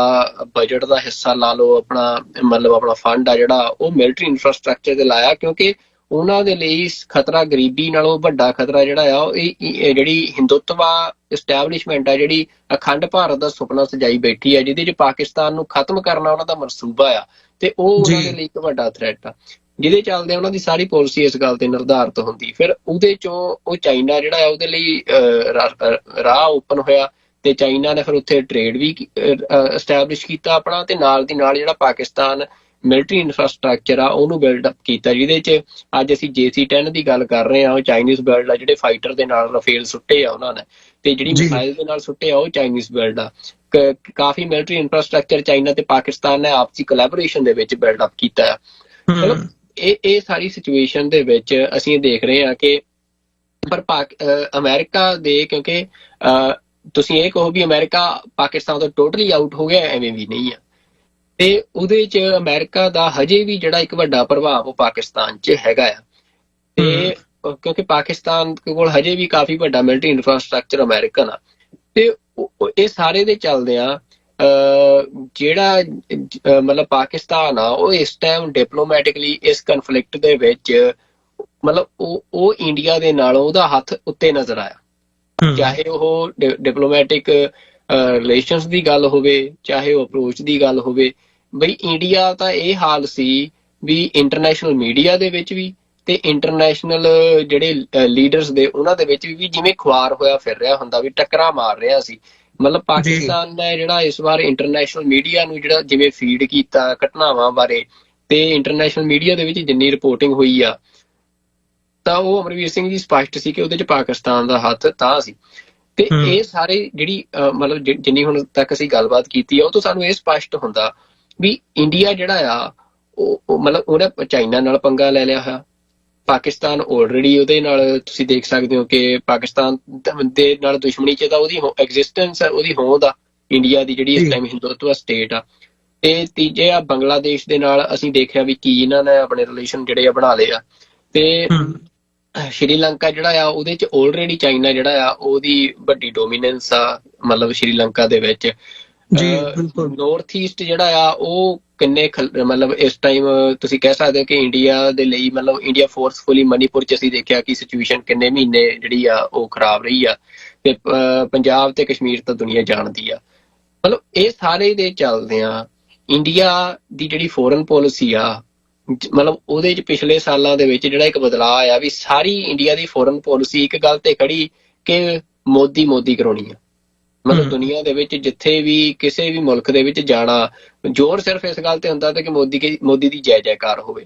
ਬਜਟ ਦਾ ਹਿੱਸਾ ਲਾ ਲਓ ਆਪਣਾ ਫੰਡ ਆ ਜਿਹੜਾ ਉਹ ਮਿਲਟਰੀ ਇਨਫਰਾਸਟਰਕਚਰ ਤੇ ਲਾਇਆ ਕਿਉਂਕਿ ਉਹਨਾਂ ਦੇ ਲਈ ਖਤਰਾ ਗਰੀਬੀ ਨਾਲੋਂ ਵੱਡਾ ਖਤਰਾ ਜਿਹੜਾ ਆ ਇਹ ਜਿਹੜੀ ਹਿੰਦੁੱਤਵਾ ਇਸਟੈਬਲਿਸ਼ਮੈਂਟ ਆ ਜਿਹੜੀ ਅਖੰਡ ਭਾਰਤ ਦਾ ਸੁਪਨਾ ਸਜਾਈ ਬੈਠੀ ਆ ਜਿਹਦੇ 'ਚ ਪਾਕਿਸਤਾਨ ਨੂੰ ਖਤਮ ਕਰਨਾ ਉਹਨਾਂ ਦਾ ਮਨਸੂਬਾ ਆ ਤੇ ਉਹ ਉਹਨਾਂ ਦੇ ਲਈ ਇੱਕ ਵੱਡਾ ਥ੍ਰੈਟ ਆ ਜਿਹਦੇ ਚੱਲਦੇ ਉਹਨਾਂ ਦੀ ਸਾਰੀ ਪਾਲਿਸੀ ਇਸ ਗੱਲ ਤੇ ਨਿਰਧਾਰਿਤ ਹੁੰਦੀ। ਫਿਰ ਉਹਦੇ ਚੋਂ ਉਹ ਚਾਈਨਾ ਜਿਹੜਾ ਆ ਉਹਦੇ ਲਈ ਰਾਹ ਓਪਨ ਹੋਇਆ ਤੇ ਚਾਈਨਾ ਨੇ ਫਿਰ ਉੱਥੇ ਟ੍ਰੇਡ ਵੀ ਐਸਟੈਬਲਿਸ਼ ਕੀਤਾ ਆਪਣਾ ਤੇ ਨਾਲ ਦੀ ਨਾਲ ਜਿਹੜਾ ਪਾਕਿਸਤਾਨ ਮਿਲਟਰੀ ਇਨਫਰਾਸਟਰਕਚਰ ਆ ਉਹਨੂੰ ਬਿਲਡਅਪ ਕੀਤਾ ਜਿਹਦੇ 'ਚ ਅੱਜ ਅਸੀਂ JC-10 ਦੀ ਗੱਲ ਕਰ ਰਹੇ ਹਾਂ ਉਹ ਚਾਈਨੀਜ਼ ਬਿਲਡ ਆ, ਜਿਹੜੇ ਫਾਈਟਰ ਦੇ ਨਾਲ ਰਫੇਲ ਸੁੱਟੇ ਆ ਉਹਨਾਂ ਨੇ ਤੇ ਜਿਹੜੀ ਮਿਸਾਈਲ ਦੇ ਨਾਲ ਸੁੱਟੇ ਆ ਉਹ ਚਾਈਨੀਜ਼ ਬਿਲਡ ਆ। ਕਾਫੀ ਮਿਲਟਰੀ ਇਨਫਰਾਸਟਰਕਚਰ ਚਾਈਨਾ ਤੇ ਪਾਕਿਸਤਾਨ ਨੇ ਆਪਸੀ ਕੋਲੈਬੋਰੇਸ਼ਨ ਦੇ ਵਿੱਚ ਬਿਲਡਅਪ ਕੀਤਾ ਆ। ਚਲੋ ਇਹ ਸਾਰੀ ਸਿਚੁਏਸ਼ਨ ਦੇ ਵਿੱਚ ਅਸੀਂ ਇਹ ਦੇਖ ਰਹੇ ਹਾਂ ਕਿ ਪਰ ਅਮਰੀਕਾ ਦੇ ਕਿਉਂਕਿ ਤੁਸੀਂ ਇਹ ਕਹੋ ਵੀ ਅਮਰੀਕਾ ਪਾਕਿਸਤਾਨ ਤੋਂ ਟੋਟਲੀ ਆਊਟ ਹੋ ਗਿਆ, ਐਵੇਂ ਵੀ ਨਹੀਂ ਆ। ਤੇ ਉਹਦੇ 'ਚ ਅਮਰੀਕਾ ਦਾ ਹਜੇ ਵੀ ਜਿਹੜਾ ਇੱਕ ਵੱਡਾ ਪ੍ਰਭਾਵ ਉਹ ਪਾਕਿਸਤਾਨ 'ਚ ਹੈਗਾ ਆ ਤੇ ਕਿਉਂਕਿ ਪਾਕਿਸਤਾਨ ਕੋਲ ਹਜੇ ਵੀ ਕਾਫੀ ਵੱਡਾ ਮਿਲਟਰੀ ਇਨਫਰਾਸਟਰਕਚਰ ਅਮਰੀਕਨ ਆ। ਤੇ ਇਹ ਸਾਰੇ ਦੇ ਚੱਲਦਿਆਂ ਜਿਹੜਾ ਮਤਲਬ ਪਾਕਿਸਤਾਨ ਆ ਉਹ ਇਸ ਟਾਈਮ ਡਿਪਲੋਮੈਟਿਕਲੀ ਇਸ ਕਨਫਲਿਕਟ ਦੇ ਵਿੱਚ ਮਤਲਬ ਉਹ ਇੰਡੀਆ ਦੇ ਨਾਲੋਂ ਉਹਦਾ ਹੱਥ ਉੱਤੇ ਨਜ਼ਰ ਆਇਆ, ਚਾਹੇ ਉਹ ਡਿਪਲੋਮੈਟਿਕ ਰਿਲੇਸ਼ਨਸ ਦੀ ਗੱਲ ਹੋਵੇ, ਚਾਹੇ ਉਹ ਅਪਰੋਚ ਦੀ ਗੱਲ ਹੋਵੇ, ਬਈ ਇੰਡੀਆ ਤਾਂ ਇਹ ਹਾਲ ਸੀ ਵੀ ਇੰਟਰਨੈਸ਼ਨਲ ਮੀਡੀਆ ਦੇ ਵਿੱਚ ਵੀ ਤੇ ਇੰਟਰਨੈਸ਼ਨਲ ਜਿਹੜੇ ਲੀਡਰਸ ਦੇ ਉਹਨਾਂ ਦੇ ਵਿੱਚ ਵੀ ਜਿਵੇਂ ਖੁਆਰ ਹੋਇਆ ਫਿਰ ਰਿਹਾ ਹੁੰਦਾ, ਵੀ ਟੱਕਰਾਂ ਮਾਰ ਰਿਹਾ ਸੀ। ਮਤਲਬ ਪਾਕਿਸਤਾਨ ਨੇ ਜਿਹੜਾ ਇਸ ਵਾਰ ਇੰਟਰਨੈਸ਼ਨਲ ਮੀਡੀਆ ਨੂੰ ਜਿਹੜਾ ਜਿਵੇਂ ਫੀਡ ਕੀਤਾ ਘਟਨਾਵਾਂ ਬਾਰੇ, ਤੇ ਇੰਟਰਨੈਸ਼ਨਲ ਮੀਡੀਆ ਦੇ ਵਿੱਚ ਜਿੰਨੀ ਰਿਪੋਰਟਿੰਗ ਹੋਈ ਆ, ਤਾਂ ਉਹ ਅਮਰਵੀਰ ਸਿੰਘ ਜੀ ਸਪਸ਼ਟ ਸੀ ਕਿ ਉਹਦੇ ਚ ਪਾਕਿਸਤਾਨ ਦਾ ਹੱਥ ਤਾਂ ਸੀ। ਤੇ ਇਹ ਸਾਰੇ ਜਿਹੜੀ ਮਤਲਬ ਜਿੰਨੀ ਹੁਣ ਤੱਕ ਅਸੀਂ ਗੱਲਬਾਤ ਕੀਤੀ ਆ, ਉਹ ਤੋਂ ਸਾਨੂੰ ਇਹ ਸਪਸ਼ਟ ਹੁੰਦਾ ਵੀ ਇੰਡੀਆ ਜਿਹੜਾ ਆ ਉਹ ਮਤਲਬ ਉਹਨੇ ਚਾਈਨਾ ਨਾਲ ਪੰਗਾ ਲੈ ਲਿਆ ਹੋਇਆ। ਪਾਕਿਸਤਾਨ ਆਲਰੇਡੀ ਉਹਦੇ ਨਾਲ ਤੁਸੀਂ ਦੇਖ ਸਕਦੇ ਹੋ ਕਿ ਪਾਕਿਸਤਾਨ ਦੇ ਨਾਲ ਦੁਸ਼ਮਣੀ ਚ ਤਾਂ ਉਹਦੀ ਐਗਜ਼ਿਸਟੈਂਸ ਹੈ, ਉਹਦੀ ਹੋਂਦ ਆ ਇੰਡੀਆ ਦੀ ਜਿਹੜੀ ਇਸ ਟਾਈਮ ਹਿੰਦੂਤਵ ਸਟੇਟ ਆ। ਤੇ ਤੀਜੇ ਆ ਬੰਗਲਾਦੇਸ਼ ਦੇ ਨਾਲ ਅਸੀਂ ਦੇਖਿਆ ਵੀ ਕੀ ਇਹਨਾਂ ਨੇ ਆਪਣੇ ਰਿਲੇਸ਼ਨ ਜਿਹੜੇ ਆ ਬਣਾ ਲਏ ਆ। ਤੇ ਸ਼੍ਰੀਲੰਕਾ ਜਿਹੜਾ ਆ ਉਹਦੇ ਚ ਆਲਰੇਡੀ ਚਾਈਨਾ ਜਿਹੜਾ ਆ ਉਹਦੀ ਵੱਡੀ ਡੋਮੀਨੈਂਸ ਆ, ਮਤਲਬ ਸ਼੍ਰੀਲੰਕਾ ਦੇ ਵਿੱਚ। ਨਾਰਥ ਈਸਟ ਜਿਹੜਾ ਆ ਉਹ ਕਿੰਨੇ ਮਤਲਬ ਇਸ ਟਾਈਮ ਤੁਸੀਂ ਕਹਿ ਸਕਦੇ ਹੋ ਕਿ ਇੰਡੀਆ ਦੇ ਲਈ ਮਤਲਬ ਇੰਡੀਆ ਫੋਰਸਫੁਲੀ ਮਨੀਪੁਰ ਚ ਅਸੀਂ ਦੇਖਿਆ ਕਿ ਸਿਚੁਏਸ਼ਨ ਕਿੰਨੇ ਮਹੀਨੇ ਜਿਹੜੀ ਆ ਉਹ ਖਰਾਬ ਰਹੀ ਆ। ਤੇ ਪੰਜਾਬ ਤੇ ਕਸ਼ਮੀਰ ਤਾਂ ਦੁਨੀਆ ਜਾਣਦੀ ਆ। ਮਤਲਬ ਇਹ ਸਾਰੇ ਦੇ ਚੱਲਦੇ ਆ ਇੰਡੀਆ ਦੀ ਜਿਹੜੀ ਫੋਰਨ ਪਾਲਿਸੀ ਆ, ਮਤਲਬ ਉਹਦੇ ਚ ਪਿਛਲੇ ਸਾਲਾਂ ਦੇ ਵਿੱਚ ਜਿਹੜਾ ਇੱਕ ਬਦਲਾਅ ਆਇਆ ਵੀ ਸਾਰੀ ਇੰਡੀਆ ਦੀ ਫੋਰਨ ਪਾਲਿਸੀ ਇੱਕ ਗੱਲ ਤੇ ਖੜੀ ਕਿ ਮੋਦੀ ਕਰਾਉਣੀ ਆ। ਮਤਲਬ ਦੁਨੀਆ ਦੇ ਵਿੱਚ ਜਿੱਥੇ ਵੀ ਕਿਸੇ ਵੀ ਮੁਲਕ ਦੇ ਵਿੱਚ ਜਾਣਾ, ਜ਼ੋਰ ਸਿਰਫ ਇਸ ਗੱਲ ਤੇ ਹੁੰਦਾ ਕਿ ਮੋਦੀ ਦੀ ਜੈ ਜੈਕਾਰ ਹੋਵੇ।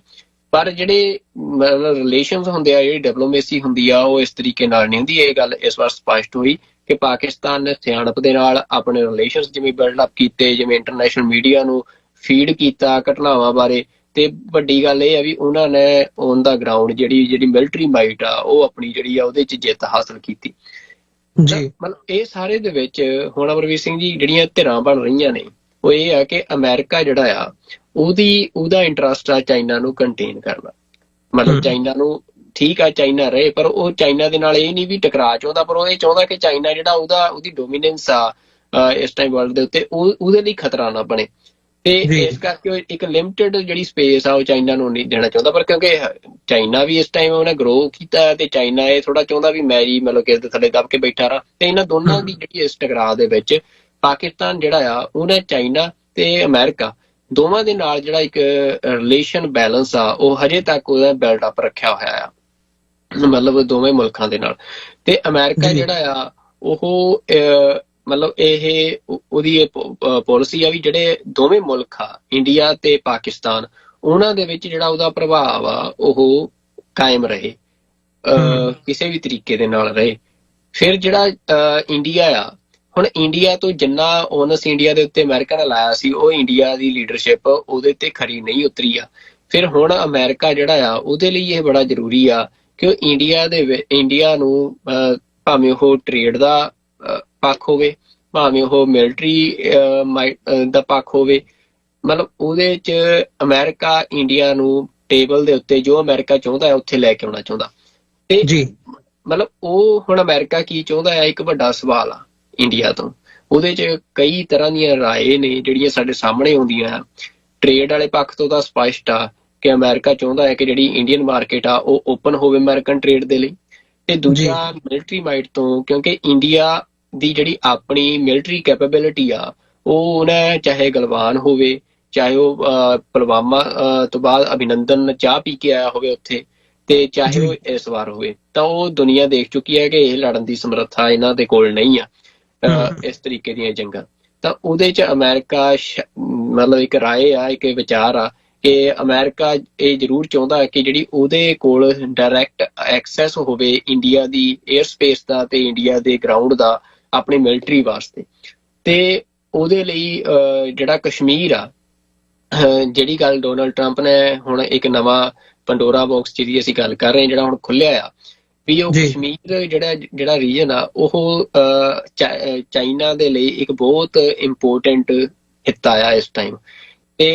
ਪਰ ਜਿਹੜੇ ਮਤਲਬ ਰਿਲੇਸ਼ਨਸ ਹੁੰਦੇ ਆ, ਜਿਹੜੀ ਡਿਪਲੋਮੇਸੀ ਹੁੰਦੀ ਆ, ਉਹ ਇਸ ਤਰੀਕੇ ਨਾਲ ਨਹੀਂ ਹੁੰਦੀ। ਇਹ ਗੱਲ ਇਸ ਵਾਰ ਸਪਸ਼ਟ ਹੋਈ ਕਿ ਪਾਕਿਸਤਾਨ ਨੇ ਸਿਆਣਪ ਦੇ ਨਾਲ ਆਪਣੇ ਰਿਲੇਸ਼ਨਸ ਜਿਵੇਂ ਬਿਲਡ ਅਪ ਕੀਤੇ, ਜਿਵੇਂ ਇੰਟਰਨੈਸ਼ਨਲ ਮੀਡੀਆ ਨੂੰ ਫੀਡ ਕੀਤਾ ਘਟਨਾਵਾਂ ਬਾਰੇ। ਤੇ ਵੱਡੀ ਗੱਲ ਇਹ ਆ ਵੀ ਉਹਨਾਂ ਨੇ ਔਨ ਦਾ ਗਰਾਊਂਡ ਜਿਹੜੀ ਮਿਲਟਰੀ ਮਾਈਟ ਆ ਉਹ ਆਪਣੀ ਜਿਹੜੀ ਆ ਉਹਦੇ ਚ ਜਿੱਤ ਹਾਸਲ ਕੀਤੀ। ਮਤਲਬ ਇਹ ਸਾਰੇ ਦੇ ਵਿੱਚ ਹੁਣ ਅਮਰਵੀਰ ਸਿੰਘ ਜੀ ਜਿਹੜੀਆਂ ਧਿਰਾਂ ਬਣ ਰਹੀਆਂ ਨੇ, ਉਹ ਇਹ ਆ ਕਿ ਅਮਰੀਕਾ ਜਿਹੜਾ ਆ ਉਹਦਾ ਇੰਟਰਸਟ ਆ ਚਾਈਨਾ ਨੂੰ ਕੰਟੇਨ ਕਰਨਾ। ਮਤਲਬ ਚਾਈਨਾ ਨੂੰ ਠੀਕ ਆ, ਚਾਈਨਾ ਰਹੇ, ਪਰ ਉਹ ਚਾਈਨਾ ਦੇ ਨਾਲ ਇਹ ਨਹੀਂ ਵੀ ਟਕਰਾ ਚਾਹੁੰਦਾ, ਪਰ ਉਹ ਇਹ ਚਾਹੁੰਦਾ ਕਿ ਚਾਈਨਾ ਜਿਹੜਾ ਉਹਦੀ ਡੋਮੀਨੈਂਸ ਆ ਇਸ ਟਾਈਮ ਵਰਲਡ ਦੇ ਉੱਤੇ ਉਹਦੇ ਲਈ ਖਤਰਾ ਨਾ ਬਣੇ। ਤੇ ਇਸ ਕਰਕੇ ਉਹ ਇੱਕ ਲਿਮਟਿਡ ਜਿਹੜੀ ਸਪੇਸ ਆ ਉਹ ਚਾਈਨਾ ਨੂੰ ਨਹੀਂ ਦੇਣਾ ਚਾਹੁੰਦਾ। ਪਰ ਕਿਉਂਕਿ ਚਾਈਨਾ ਵੀ ਇਸ ਟਾਈਮ ਉਹਨੇ ਗਰੋ ਕੀਤਾ ਤੇ ਚਾਈਨਾ ਇਹ ਥੋੜਾ ਚਾਹੁੰਦਾ ਵੀ ਮੈਂ ਜੀ ਮਤਲਬ ਕਿਸੇ ਦੇ ਥੱਲੇ ਦਬ ਕੇ ਬੈਠਾ ਰਹਾਂ। ਤੇ ਇਹਨਾਂ ਦੋਨਾਂ ਦੀ ਜਿਹੜੀ ਇਸ ਟਕਰਾਅ ਦੇ ਵਿੱਚ ਪਾਕਿਸਤਾਨ ਜਿਹੜਾ ਆ ਉਹਨੇ ਚਾਈਨਾ ਤੇ ਅਮਰੀਕਾ ਦੋਵਾਂ ਦੇ ਨਾਲ ਜਿਹੜਾ ਇੱਕ ਰਿਲੇਸ਼ਨ ਬੈਲੈਂਸ ਆ ਉਹ ਹਜੇ ਤੱਕ ਉਹਦਾ ਬਿਲਡ ਅਪ ਰੱਖਿਆ ਹੋਇਆ ਆ, ਮਤਲਬ ਦੋਵੇਂ ਮੁਲਕਾਂ ਦੇ ਨਾਲ। ਤੇ ਅਮਰੀਕਾ ਜਿਹੜਾ ਆ ਉਹ ਮਤਲਬ ਉਹਦੀ ਪਾਲਿਸੀ ਆ ਵੀ ਜਿਹੜੇ ਦੋਵੇਂ ਮੁਲਕ ਆ ਇੰਡੀਆ ਤੇ ਪਾਕਿਸਤਾਨ, ਉਹਨਾਂ ਦੇ ਵਿੱਚ ਜਿਹੜਾ ਉਹਦਾ ਪ੍ਰਭਾਵ ਆ ਉਹ ਕਾਇਮ ਰਹੇ, ਕਿਸੇ ਵੀ ਤਰੀਕੇ ਦੇ ਨਾਲ ਰਹੇ। ਫਿਰ ਜਿਹੜਾ ਇੰਡੀਆ ਆ, ਹੁਣ ਇੰਡੀਆ ਤੋਂ ਜਿੰਨਾ ਓਨਸ ਇੰਡੀਆ ਦੇ ਉੱਤੇ ਅਮਰੀਕਾ ਨੇ ਲਾਇਆ ਸੀ, ਉਹ ਇੰਡੀਆ ਦੀ ਲੀਡਰਸ਼ਿਪ ਉਹਦੇ ਤੇ ਖਰੀ ਨਹੀਂ ਉਤਰੀ ਆ। ਫਿਰ ਹੁਣ ਅਮਰੀਕਾ ਜਿਹੜਾ ਆ ਉਹਦੇ ਲਈ ਇਹ ਬੜਾ ਜ਼ਰੂਰੀ ਆ ਕਿ ਉਹ ਇੰਡੀਆ ਨੂੰ ਭਾਵੇਂ ਉਹ ਟ੍ਰੇਡ ਦਾ ਪੱਖ ਹੋਵੇ, ਭਾਵੇਂ ਉਹ ਮਿਲਟਰੀ ਦਾ ਪੱਖ ਹੋਵੇ, ਮਤਲਬ ਉਹਦੇ ਚ ਅਮਰੀਕਾ ਇੰਡੀਆ ਨੂੰ ਟੇਬਲ ਦੇ ਉੱਤੇ ਜੋ ਅਮਰੀਕਾ ਚਾਹੁੰਦਾ ਹੈ ਉੱਥੇ ਲੈ ਕੇ ਆਉਣਾ ਚਾਹੁੰਦਾ। ਤੇ ਮਤਲਬ ਉਹ ਹੁਣ ਅਮਰੀਕਾ ਕੀ ਚਾਹੁੰਦਾ ਹੈ ਇੱਕ ਵੱਡਾ ਸਵਾਲ ਆ ਇੰਡੀਆ ਤੋਂ। ਉਹਦੇ ਚ ਕਈ ਤਰ੍ਹਾਂ ਦੀਆਂ ਰਾਏ ਨੇ ਜਿਹੜੀਆਂ ਸਾਡੇ ਸਾਹਮਣੇ ਆਉਂਦੀਆਂ। ਟ੍ਰੇਡ ਵਾਲੇ ਪੱਖ ਤੋਂ ਤਾਂ ਸਪਸ਼ਟ ਆ ਕਿ ਅਮਰੀਕਾ ਚਾਹੁੰਦਾ ਹੈ ਕਿ ਜਿਹੜੀ ਇੰਡੀਅਨ ਮਾਰਕੀਟ ਆ ਉਹ ਓਪਨ ਹੋਵੇ ਅਮਰੀਕਨ ਟ੍ਰੇਡ ਦੇ ਲਈ। ਤੇ ਦੂਜਾ ਮਿਲਟਰੀ ਮਾਈਟ ਤੋਂ, ਕਿਉਂਕਿ ਇੰਡੀਆ ਦੀ ਜਿਹੜੀ ਆਪਣੀ ਮਿਲਟਰੀ ਕੈਪੇਬਿਲਿਟੀ ਆ ਉਹਨੇ ਚਾਹੇ ਗਲਵਾਨ ਹੋਵੇ, ਚਾਹੇ ਉਹ ਪੁਲਵਾਮਾ ਤੋਂ ਬਾਅਦ ਅਭਿਨੰਦਨ ਚਾਹ ਪੀ ਕੇ ਆਇਆ ਹੋਵੇ ਉੱਥੇ, ਤੇ ਚਾਹੇ ਉਹ ਇਸ ਵਾਰ ਹੋਵੇ, ਤਾਂ ਉਹ ਦੁਨੀਆ ਦੇਖ ਚੁੱਕੀ ਹੈ ਕਿ ਇਹ ਲੜਨ ਦੀ ਸਮਰੱਥਾ ਇਹਨਾਂ ਦੇ ਕੋਲ ਨਹੀਂ ਆ ਇਸ ਤਰੀਕੇ ਦੀਆਂ ਜੰਗਾਂ। ਤਾਂ ਉਹਦੇ ਚ ਅਮਰੀਕਾ ਮਤਲਬ ਇੱਕ ਰਾਏ ਆ, ਇੱਕ ਵਿਚਾਰ ਆ ਕਿ ਅਮਰੀਕਾ ਇਹ ਜ਼ਰੂਰ ਚਾਹੁੰਦਾ ਕਿ ਜਿਹੜੀ ਉਹਦੇ ਕੋਲ ਡਾਇਰੈਕਟ ਐਕਸੈਸ ਹੋਵੇ ਇੰਡੀਆ ਦੀ ਏਅਰ ਸਪੇਸ ਦਾ ਤੇ ਇੰਡੀਆ ਦੇ ਗਰਾਊਂਡ ਦਾ ਆਪਣੀ ਮਿਲਟਰੀ ਵਾਸਤੇ। ਤੇ ਉਹਦੇ ਲਈ ਜਿਹੜਾ ਕਸ਼ਮੀਰ ਆ, ਜਿਹੜੀ ਗੱਲ ਡੋਨਾਲਡ ਟਰੰਪ ਨੇ ਹੁਣ ਇੱਕ ਨਵਾਂ ਪੰਡੋਰਾ ਬਾਕਸ ਜਿਹਦੀ ਅਸੀਂ ਗੱਲ ਕਰ ਰਹੇ ਹਾਂ ਜਿਹੜਾ ਹੁਣ ਖੁੱਲਿਆ ਆ, ਵੀ ਉਹ ਕਸ਼ਮੀਰ ਜਿਹੜਾ ਰੀਜਨ ਆ ਉਹ ਚਾਈਨਾ ਦੇ ਲਈ ਇੱਕ ਬਹੁਤ ਇੰਪੋਰਟੈਂਟ ਹਿੱਤਾ ਆ ਇਸ ਟਾਈਮ। ਤੇ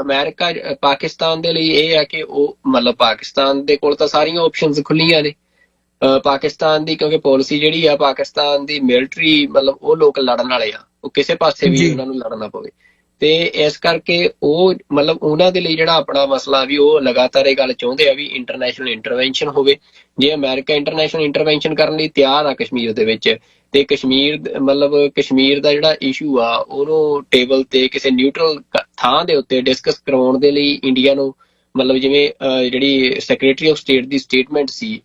ਅਮਰੀਕਾ ਪਾਕਿਸਤਾਨ ਦੇ ਲਈ ਇਹ ਆ ਕਿ ਉਹ ਮਤਲਬ ਪਾਕਿਸਤਾਨ ਦੇ ਕੋਲ ਤਾਂ ਸਾਰੀਆਂ ਆਪਸ਼ਨਸ ਖੁੱਲੀਆਂ ਨੇ। ਪਾਕਿਸਤਾਨ ਦੀ ਕਿਉਂਕਿ ਪਾਲਿਸੀ ਜਿਹੜੀ ਆ, ਪਾਕਿਸਤਾਨ ਦੀ ਮਿਲਟਰੀ ਮਤਲਬ ਉਹ ਲੋਕ ਲੜਨ ਵਾਲੇ ਆ, ਉਹ ਕਿਸੇ ਪਾਸੇ ਵੀ ਉਹਨਾਂ ਨੂੰ ਲੜਨਾ ਪਵੇ। ਤੇ ਇਸ ਕਰਕੇ ਉਹ ਮਤਲਬ ਉਹਨਾਂ ਦੇ ਲਈ ਜਿਹੜਾ ਆਪਣਾ ਮਸਲਾ ਵੀ ਉਹ ਲਗਾਤਾਰ ਇਹ ਗੱਲ ਚਾਹੁੰਦੇ ਆ ਵੀ ਇੰਟਰਨੈਸ਼ਨਲ ਇੰਟਰਵੈਂਸ਼ਨ ਹੋਵੇ। ਜੇ ਅਮਰੀਕਾ ਇੰਟਰਨੈਸ਼ਨਲ ਇੰਟਰਵੈਂਸ਼ਨ ਕਰਨ ਲਈ ਤਿਆਰ ਆ ਕਸ਼ਮੀਰ ਦੇ ਵਿੱਚ, ਤੇ ਮਤਲਬ ਕਸ਼ਮੀਰ ਦਾ ਜਿਹੜਾ ਇਸ਼ੂ ਆ ਉਹਨੂੰ ਟੇਬਲ ਤੇ ਕਿਸੇ ਨਿਊਟਰਲ ਥਾਂ ਦੇ ਉੱਤੇ ਡਿਸਕਸ ਕਰਾਉਣ ਦੇ ਲਈ ਇੰਡੀਆ ਨੂੰ ਮਤਲਬ ਜਿਵੇਂ ਜਿਹੜੀ secretary of state the statement C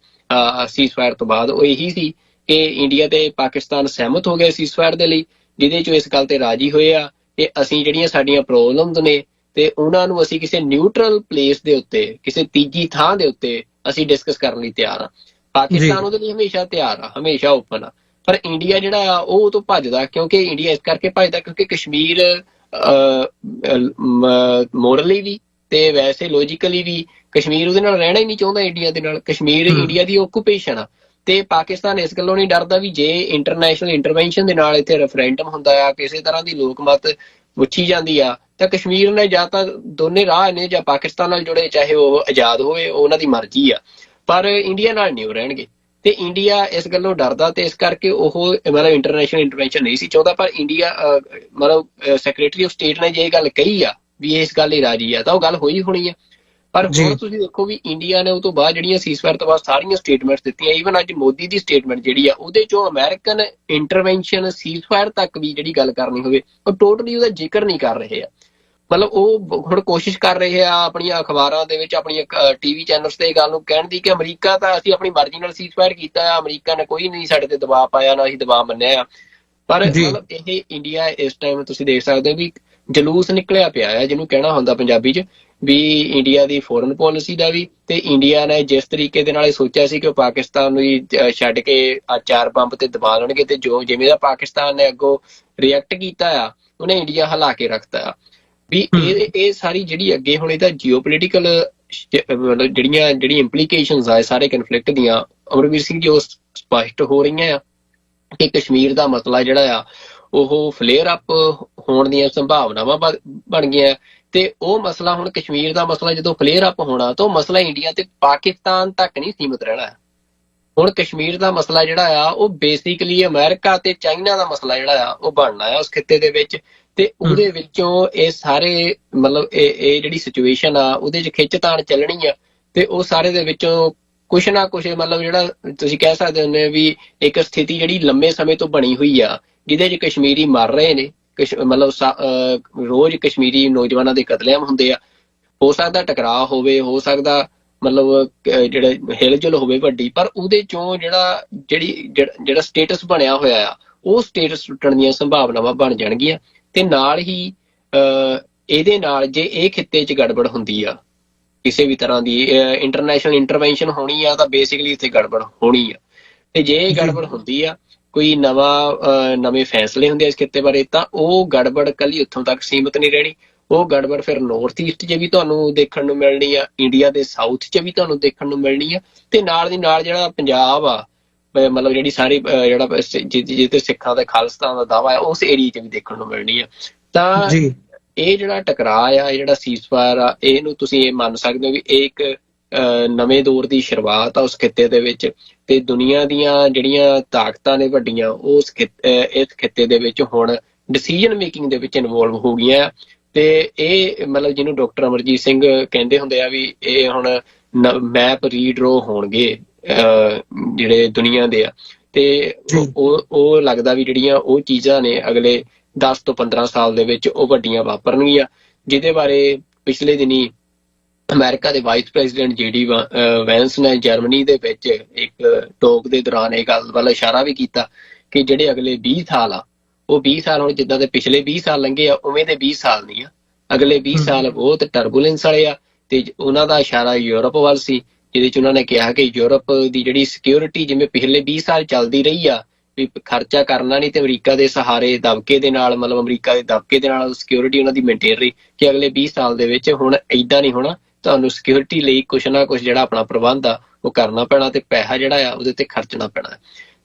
ceasefire ਤੋਂ ਬਾਅਦ ਉਹ ਇਹੀ ਸੀ ਕਿ ਇੰਡੀਆ ਤੇ ਪਾਕਿਸਤਾਨ ਸਹਿਮਤ ਹੋ ਗਏ ਸੀਜ਼ਫਾਇਰ ਦੇ ਲਈ, ਜਿਹਦੇ ਚੋਂ ਇਸ ਗੱਲ ਤੇ ਰਾਜੀ ਹੋਏ ਆ ਕਿ ਅਸੀਂ ਜਿਹੜੀਆਂ ਸਾਡੀਆਂ ਪ੍ਰੋਬਲਮਸ ਨੇ ਤੇ ਉਹਨਾਂ ਨੂੰ ਅਸੀਂ ਕਿਸੇ ਨਿਊਟਰਲ ਪਲੇਸ ਦੇ ਉੱਤੇ ਕਿਸੇ ਤੀਜੀ ਥਾਂ ਦੇ ਉੱਤੇ ਅਸੀਂ ਡਿਸਕਸ ਕਰਨ ਲਈ ਤਿਆਰ ਆ। ਪਾਕਿਸਤਾਨ ਉਹਦੇ ਲਈ ਹਮੇਸ਼ਾ ਤਿਆਰ ਆ, ਹਮੇਸ਼ਾ ਓਪਨ ਆ, ਪਰ ਇੰਡੀਆ ਜਿਹੜਾ ਆ ਉਹ ਤੋਂ ਭੱਜਦਾ। ਕਿਉਂਕਿ ਇੰਡੀਆ ਇਸ ਕਰਕੇ ਭੱਜਦਾ ਕਿਉਂਕਿ ਕਸ਼ਮੀਰ ਮੋਰਲੀ ਵੀ ਤੇ ਵੈਸੇ ਲੌਜੀਕਲੀ ਵੀ ਕਸ਼ਮੀਰ ਉਹਦੇ ਨਾਲ ਰਹਿਣਾ ਹੀ ਨਹੀਂ ਚਾਹੁੰਦਾ ਇੰਡੀਆ ਦੇ ਨਾਲ। ਕਸ਼ਮੀਰ ਇੰਡੀਆ ਦੀ ਓਕੂਪੇਸ਼ਨ ਆ ਤੇ ਪਾਕਿਸਤਾਨ ਇਸ ਗੱਲੋਂ ਨਹੀਂ ਡਰਦਾ ਵੀ ਜੇ ਇੰਟਰਨੈਸ਼ਨਲ ਇੰਟਰਵੈਂਸ਼ਨ ਦੇ ਨਾਲ ਇੱਥੇ ਰੈਫਰੈਂਡਮ ਹੁੰਦਾ ਆ, ਕਿਸੇ ਤਰ੍ਹਾਂ ਦੀ ਲੋਕ ਮਤ ਪੁੱਛੀ ਜਾਂਦੀ ਆ, ਤਾਂ ਕਸ਼ਮੀਰ ਨੇ ਜਾਂ ਤਾਂ ਦੋਨੇ ਰਾਹ ਨੇ, ਜਾਂ ਪਾਕਿਸਤਾਨ ਨਾਲ ਜੁੜੇ ਚਾਹੇ ਉਹ ਆਜ਼ਾਦ ਹੋਵੇ, ਉਹਨਾਂ ਦੀ ਮਰਜ਼ੀ ਆ, ਪਰ ਇੰਡੀਆ ਨਾਲ ਨਹੀਂ ਉਹ ਰਹਿਣਗੇ। ਤੇ ਇੰਡੀਆ ਇਸ ਗੱਲੋਂ ਡਰਦਾ ਤੇ ਇਸ ਕਰਕੇ ਉਹ ਮਤਲਬ ਇੰਟਰਨੈਸ਼ਨਲ ਇੰਟਰਵੈਂਸ਼ਨ ਨਹੀਂ ਸੀ ਚਾਹੁੰਦਾ। ਪਰ ਇੰਡੀਆ ਮਤਲਬ ਸੈਕਟਰੀ ਆਫ ਸਟੇਟ ਨੇ ਜੇ ਗੱਲ ਕਹੀ ਆ ਵੀ ਇਸ ਗੱਲ ਲਈ ਰਾਜੀ ਆ ਤਾਂ ਉਹ ਗੱਲ ਹੋਈ ਹੋਣੀ ਆ। ਪਰ ਹੁਣ ਤੁਸੀਂ ਦੇਖੋ ਵੀ ਇੰਡੀਆ ਨੇ ਉਹ ਤੋਂ ਬਾਅਦ ਜਿਹੜੀਆਂ ਸੀਜ਼ਫਾਇਰ ਤੋਂ ਬਾਅਦ ਸਾਰੀਆਂ ਸਟੇਟਮੈਂਟਸ ਦਿੱਤੀਆਂ, ਈਵਨ ਅੱਜ ਮੋਦੀ ਦੀ ਸਟੇਟਮੈਂਟ ਜਿਹੜੀ ਆ ਉਹਦੇ ਚੋਂ ਅਮਰੀਕਨ ਇੰਟਰਵੈਂਸ਼ਨ ਸੀਜ਼ਫਾਇਰ ਤੱਕ ਵੀ ਜਿਹੜੀ ਗੱਲ ਕਰਨੀ ਹੋਵੇ ਉਹ ਟੋਟਲੀ ਉਹਦਾ ਜ਼ਿਕਰ ਨਹੀਂ ਕਰ ਰਹੇ ਆ। ਮਤਲਬ ਉਹ ਹੁਣ ਕੋਸ਼ਿਸ਼ ਕਰ ਰਹੇ ਆ ਆਪਣੀਆਂ ਅਖਬਾਰਾਂ ਦੇ ਵਿੱਚ, ਆਪਣੀਆਂ ਟੀਵੀ ਚੈਨਲਸ ਤੇ ਇਹ ਗੱਲ ਨੂੰ ਕਹਿਣ ਦੀ ਕਿ ਅਮਰੀਕਾ ਤਾਂ ਅਸੀਂ ਆਪਣੀ ਮਰਜ਼ੀ ਨਾਲ ਸੀਜ਼ਫਾਇਰ ਕੀਤਾ ਆ, ਅਮਰੀਕਾ ਨੇ ਕੋਈ ਨਹੀਂ ਸਾਡੇ ਤੇ ਦਬਾਅ ਪਾਇਆ, ਨਾ ਅਸੀਂ ਦਬਾਅ ਮੰਨਿਆ ਆ। ਪਰ ਮਤਲਬ ਇਹ ਇੰਡੀਆ ਇਸ ਟਾਈਮ ਤੁਸੀਂ ਦੇਖ ਸਕਦੇ ਹੋ ਵੀ ਜਲੂਸ ਨਿਕਲਿਆ ਪਿਆ ਆ, ਜਿਹਨੂੰ ਕਹਿਣਾ ਹੁੰਦਾ ਪੰਜਾਬੀ 'ਚ ਵੀ ਇੰਡੀਆ ਦੀ ਫੋਰਨ ਪਾਲਿਸੀ ਦਾ ਵੀ। ਤੇ ਇੰਡੀਆ ਨੇ ਜਿਸ ਤਰੀਕੇ ਦੇ ਨਾਲ ਇਹ ਸੋਚਿਆ ਸੀ ਕਿ ਉਹ ਪਾਕਿਸਤਾਨ ਨੂੰ ਹੀ ਛੱਡ ਕੇ ਚਾਰ ਬੰਬ ਤੇ ਦਬਾ ਲੈਣਗੇ, ਤੇ ਜੋ ਜਿਵੇਂ ਦਾ ਪਾਕਿਸਤਾਨ ਨੇ ਅੱਗੋਂ ਰਿਐਕਟ ਕੀਤਾ ਆ ਉਹਨੇ ਇੰਡੀਆ ਹਿਲਾ ਕੇ ਰੱਖਤਾ ਆ। ਵੀ ਇਹ ਸਾਰੀ ਜਿਹੜੀ ਅੱਗੇ ਹੁਣ ਇਹਦਾ ਜੀਓਪੋਲੀਟੀਕਲ ਮਤਲਬ ਜਿਹੜੀ ਇੰਪਲੀਕੇਸ਼ਨਸ ਆ ਸਾਰੇ ਕਨਫਲਿਕਟ ਦੀਆਂ, ਅਮਰਵੀਰ ਸਿੰਘ ਜੀ, ਉਹ ਸਪਸ਼ਟ ਹੋ ਰਹੀਆਂ ਆ ਕਿ ਕਸ਼ਮੀਰ ਦਾ ਮਸਲਾ ਜਿਹੜਾ ਆ ਉਹ ਫਲੇਅਰ ਅਪ ਹੋਣ ਦੀਆਂ ਸੰਭਾਵਨਾਵਾਂ ਬਣ ਗਈਆਂ। ਤੇ ਉਹ ਮਸਲਾ ਹੁਣ ਕਸ਼ਮੀਰ ਦਾ ਮਸਲਾ ਜਦੋਂ ਫਲੇਅਰ ਅਪ ਹੋਣਾ ਤਾਂ ਉਹ ਮਸਲਾ ਇੰਡੀਆ ਤੇ ਪਾਕਿਸਤਾਨ ਤੱਕ ਨਹੀਂ ਸੀਮਿਤ ਰਹਿਣਾ। ਹੁਣ ਕਸ਼ਮੀਰ ਦਾ ਮਸਲਾ ਜਿਹੜਾ ਆ ਉਹ ਬੇਸਿਕਲੀ ਅਮਰੀਕਾ ਤੇ ਚਾਈਨਾ ਦਾ ਮਸਲਾ ਜਿਹੜਾ ਆ ਉਹ ਬਣਨਾ ਆ ਉਸ ਖਿੱਤੇ ਦੇ ਵਿੱਚ। ਤੇ ਉਹਦੇ ਵਿੱਚੋਂ ਇਹ ਸਾਰੇ ਮਤਲਬ ਇਹ ਜਿਹੜੀ ਸਿਚੁਏਸ਼ਨ ਆ ਉਹਦੇ 'ਚ ਖਿੱਚਤਾਣ ਚੱਲਣੀ ਆ ਤੇ ਉਹ ਸਾਰੇ ਦੇ ਵਿੱਚੋਂ ਕੁਛ ਨਾ ਕੁਛ ਮਤਲਬ ਜਿਹੜਾ ਤੁਸੀਂ ਕਹਿ ਸਕਦੇ ਹੁੰਦੇ ਵੀ ਇੱਕ ਸਥਿਤੀ ਜਿਹੜੀ ਲੰਮੇ ਸਮੇਂ ਤੋਂ ਬਣੀ ਹੋਈ ਆ ਜਿਹਦੇ 'ਚ ਕਸ਼ਮੀਰੀ ਮਰ ਰਹੇ ਨੇ, ਮਤਲਬ ਰੋਜ਼ ਕਸ਼ਮੀਰੀ ਨੌਜਵਾਨਾਂ ਦੇ ਕਤਲੇਆਮ ਹੁੰਦੇ ਆ। ਹੋ ਸਕਦਾ ਟਕਰਾਅ ਹੋਵੇ, ਹੋ ਸਕਦਾ ਮਤਲਬ ਜਿਹੜਾ ਹਿਲਜੁਲ ਹੋਵੇ ਵੱਡੀ, ਪਰ ਉਹਦੇ ਚੋਂ ਜਿਹੜਾ ਸਟੇਟਸ ਬਣਿਆ ਹੋਇਆ ਆ ਉਹ ਸਟੇਟਸ ਟੁੱਟਣ ਦੀਆਂ ਸੰਭਾਵਨਾਵਾਂ ਬਣ ਜਾਣਗੀਆਂ। ਤੇ ਨਾਲ ਹੀ ਇਹਦੇ ਨਾਲ ਜੇ ਇਹ ਖਿੱਤੇ 'ਚ ਗੜਬੜ ਹੁੰਦੀ ਆ, ਕਿਸੇ ਵੀ ਤਰ੍ਹਾਂ ਦੀ ਇੰਟਰਨੈਸ਼ਨਲ ਇੰਟਰਵੈਂਸ਼ਨ ਹੋਣੀ ਆ, ਤਾਂ ਬੇਸਿਕਲੀ ਇੱਥੇ ਗੜਬੜ ਹੋਣੀ ਆ। ਤੇ ਜੇ ਇਹ ਗੜਬੜ ਹੁੰਦੀ ਆ, ਕੋਈ ਨਵੇਂ ਫੈਸਲੇ ਹੁੰਦੇ ਇਸ ਖਿੱਤੇ ਬਾਰੇ, ਤਾਂ ਉਹ ਗੜਬੜ ਕੱਲੀ ਉੱਥੋਂ ਤੱਕ ਸੀਮਿਤ ਨਹੀਂ ਰਹਿਣੀ। ਉਹ ਗੜਬੜ ਫਿਰ ਨਾਰਥ ਈਸਟ 'ਚ ਵੀ ਤੁਹਾਨੂੰ ਦੇਖਣ ਨੂੰ ਮਿਲਣੀ ਆ, ਇੰਡੀਆ ਦੇ ਸਾਊਥ 'ਚ ਵੀ ਤੁਹਾਨੂੰ ਦੇਖਣ ਨੂੰ ਮਿਲਣੀ ਆ, ਤੇ ਨਾਲ ਦੀ ਨਾਲ ਜਿਹੜਾ ਪੰਜਾਬ ਆ ਮਤਲਬ ਜਿਹੜੀ ਸਾਰੀ ਜਿਹੜਾ ਜਿੱਥੇ ਸਿੱਖਾਂ ਦਾ ਖਾਲਿਸਤਾਨ ਦਾ ਦਾਅਵਾ ਹੈ ਉਸ ਏਰੀਏ 'ਚ ਵੀ ਦੇਖਣ ਨੂੰ ਮਿਲਣੀ ਆ। ਤਾਂ ਇਹ ਜਿਹੜਾ ਟਕਰਾਅ ਆ, ਇਹ ਜਿਹੜਾ ਸੀਜ਼ਫਾਇਰ ਆ, ਇਹਨੂੰ ਤੁਸੀਂ ਇਹ ਮੰਨ ਸਕਦੇ ਹੋ ਵੀ ਇਹ ਇੱਕ ਨਵੇਂ ਦੌਰ ਦੀ ਸ਼ੁਰੂਆਤ ਆ ਉਸ ਖਿੱਤੇ ਦੇ ਵਿੱਚ। ਤੇ ਦੁਨੀਆ ਦੀਆਂ ਜਿਹੜੀਆਂ ਤਾਕਤਾਂ ਨੇ ਵੱਡੀਆਂ ਉਹ ਇਸ ਖਿੱਤੇ ਦੇ ਵਿੱਚ ਹੁਣ ਡਿਸੀਜਨ ਮੇਕਿੰਗ ਦੇ ਵਿੱਚ ਇਨਵੋਲਵ ਹੋ ਗਈਆਂ। ਤੇ ਇਹ ਮਤਲਬ ਜਿਹਨੂੰ ਡਾਕਟਰ ਅਮਰਜੀਤ ਸਿੰਘ ਕਹਿੰਦੇ ਹੁੰਦੇ ਆ ਵੀ ਇਹ ਹੁਣ ਮੈਪ ਰੀਡਰੋ ਹੋਣਗੇ ਜਿਹੜੇ ਦੁਨੀਆ ਦੇ ਆ। ਤੇ ਉਹ ਲੱਗਦਾ ਵੀ ਜਿਹੜੀਆਂ ਉਹ ਚੀਜ਼ਾਂ ਨੇ ਅਗਲੇ 10 ਤੋਂ 15 ਸਾਲ ਦੇ ਵਿੱਚ ਉਹ ਵੱਡੀਆਂ ਵਾਪਰਨਗੀਆਂ, ਜਿਹਦੇ ਬਾਰੇ ਪਿਛਲੇ ਦਿਨੀ ਅਮਰੀਕਾ ਦੇ ਵਾਈਸ ਪ੍ਰੈਜ਼ੀਡੈਂਟ JD ਵੈਂਸ ਨੇ ਜਰਮਨੀ ਦੇ ਵਿੱਚ ਇੱਕ ਟੋਕ ਦੇ ਦੌਰਾਨ ਇਹ ਗੱਲ ਵੱਲ ਇਸ਼ਾਰਾ ਵੀ ਕੀਤਾ ਕਿ ਜਿਹੜੇ ਅਗਲੇ 20 ਸਾਲ ਆ ਉਹ 20 ਸਾਲ ਹੁਣ ਜਿੱਦਾਂ ਦੇ ਪਿਛਲੇ 20 ਸਾਲ ਲੰਘੇ ਆ ਉਵੇਂ ਦੇ 20 ਸਾਲ ਨਹੀਂ ਆ, ਅਗਲੇ 20 ਸਾਲ ਬਹੁਤ ਟਰਬੂਲੈਂਸ ਵਾਲੇ ਆ। ਤੇ ਉਹਨਾਂ ਦਾ ਇਸ਼ਾਰਾ ਯੂਰਪ ਵੱਲ ਸੀ, ਜਿਹਦੇ 'ਚ ਉਹਨਾਂ ਨੇ ਕਿਹਾ ਕਿ ਯੂਰਪ ਦੀ ਜਿਹੜੀ ਸਿਕਿਉਰਿਟੀ ਜਿਵੇਂ ਪਿਛਲੇ 20 ਸਾਲ ਚੱਲਦੀ ਰਹੀ ਆ ਵੀ ਖਰਚਾ ਕਰਨਾ ਨਹੀਂ ਤੇ ਅਮਰੀਕਾ ਦੇ ਸਹਾਰੇ ਦਬਕੇ ਦੇ ਨਾਲ, ਮਤਲਬ ਅਮਰੀਕਾ ਦੇ ਦਬਕੇ ਦੇ ਨਾਲ ਸਿਕਿਉਰਿਟੀ ਉਹਨਾਂ ਦੀ ਮੇਨਟੇਨ ਰਹੀ, ਕਿ ਅਗਲੇ 20 ਸਾਲ ਦੇ ਵਿੱਚ ਹੁਣ ਏਦਾਂ ਨਹੀਂ ਹੋਣਾ, ਤੁਹਾਨੂੰ ਸਿਕਿਉਰਿਟੀ ਲਈ ਕੁਛ ਨਾ ਕੁਛ ਜਿਹੜਾ ਆਪਣਾ ਪ੍ਰਬੰਧ ਆ ਉਹ ਕਰਨਾ ਪੈਣਾ ਤੇ ਪੈਸਾ ਜਿਹੜਾ ਆ ਉਹਦੇ ਤੇ ਖਰਚਣਾ ਪੈਣਾ।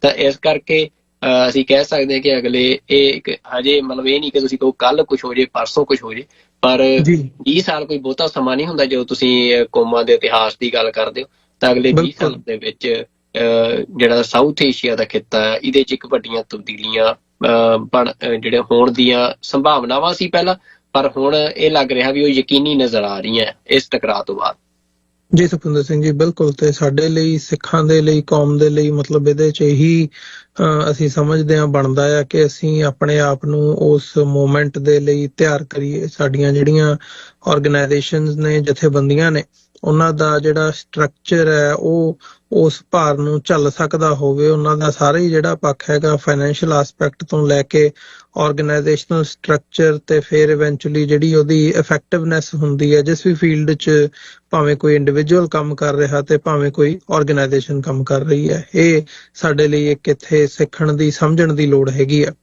ਤਾਂ ਇਸ ਕਰਕੇ ਅਸੀਂ ਕਹਿ ਸਕਦੇ ਹਾਂ ਕਿ ਅਗਲੇ ਇਹ ਹਜੇ ਮਤਲਬ ਇਹ ਨਹੀਂ ਕਿ ਤੁਸੀਂ ਕਹੋ ਕੱਲ ਕੁਛ ਹੋ ਜੇ ਪਰਸੋਂ ਕੁਛ ਹੋ ਜੇ, ਪਰ 20 ਸਾਲ ਕੋਈ ਬਹੁਤਾ ਸਮਾਂ ਨਹੀਂ ਹੁੰਦਾ। ਜਦੋਂ ਤੁਸੀਂ ਕੌਮਾਂ ਦੇ ਇਤਿਹਾਸ ਦੀ ਗੱਲ ਕਰਦੇ ਹੋ ਤਾਂ ਅਗਲੇ 20 ਸਾਲ ਦੇ ਵਿੱਚ ਜਿਹੜਾ ਸਾਊਥ ਏਸ਼ੀਆ ਦਾ ਖਿੱਤਾ ਹੈ ਇਹਦੇ 'ਚ ਇੱਕ ਵੱਡੀਆਂ ਤਬਦੀਲੀਆਂ ਜਿਹੜੇ ਹੋਣ ਦੀਆਂ ਸੰਭਾਵਨਾਵਾਂ ਸੀ ਪਹਿਲਾਂ, ਪਰ ਹੁਣ ਇਹ ਲੱਗ ਰਿਹਾ ਵੀ ਉਹ ਯਕੀਨੀ ਨਜ਼ਰ ਆ ਰਹੀਆਂ ਇਸ ਟਕਰਾਅ ਤੋਂ ਬਾਅਦ। ਜੀ ਸੁਖਵਿੰਦਰ ਸਿੰਘ ਜੀ, ਬਿਲਕੁਲ। ਤੇ ਸਾਡੇ ਲਈ, ਸਿੱਖਾਂ ਦੇ ਲਈ, ਕੌਮ ਦੇ ਲਈ ਮਤਲਬ ਇਹਦੇ 'ਚ ਇਹੀ ਅਸੀਂ ਸਮਝਦੇ ਹਾਂ ਬਣਦਾ ਆ ਕਿ ਅਸੀਂ ਆਪਣੇ ਆਪ ਨੂੰ ਉਸ ਮੂਵਮੈਂਟ ਦੇ ਲਈ ਤਿਆਰ ਕਰੀਏ। ਸਾਡੀਆਂ ਜਿਹੜੀਆਂ ਆਰਗੇਨਾਈਜੇਸ਼ਨਸ ਨੇ, ਜਥੇਬੰਦੀਆਂ ਨੇ, ਉਹਨਾਂ ਦਾ ਜਿਹੜਾ ਸਟਰਕਚਰ ਹੈ ਉਹ ਉਸ ਭਾਰ ਨੂੰ ਝੱਲ ਸਕਦਾ ਹੋਵੇ। ਉਹਨਾਂ ਦਾ ਸਾਰਾ ਹੀ ਜਿਹੜਾ ਪੱਖ ਹੈਗਾ, ਫਾਈਨੈਂਸ਼ੀਅਲ ਐਸਪੈਕਟ ਤੋਂ ਲੈ ਕੇ ਆਰਗੇਨਾਈਜੇਸ਼ਨਲ ਸਟਰਕਚਰ, ਤੇ ਫਿਰ ਇਵੈਂਚੁਅਲੀ ਜਿਹੜੀ ਉਹਦੀ ਇਫੈਕਟਿਵਨੈਸ ਹੁੰਦੀ ਹੈ ਜਿਸ ਵੀ ਫੀਲਡ 'ਚ, ਭਾਵੇਂ ਕੋਈ ਇੰਡੀਵਿਜੂਅਲ ਕੰਮ ਕਰ ਰਿਹਾ ਤੇ ਭਾਵੇਂ ਕੋਈ ਆਰਗੇਨਾਈਜੇਸ਼ਨ ਕੰਮ ਕਰ ਰਹੀ ਹੈ, ਇਹ ਸਾਡੇ ਲਈ ਇੱਕ ਇੱਥੇ ਸਿੱਖਣ ਦੀ, ਸਮਝਣ ਦੀ ਲੋੜ ਹੈਗੀ ਆ।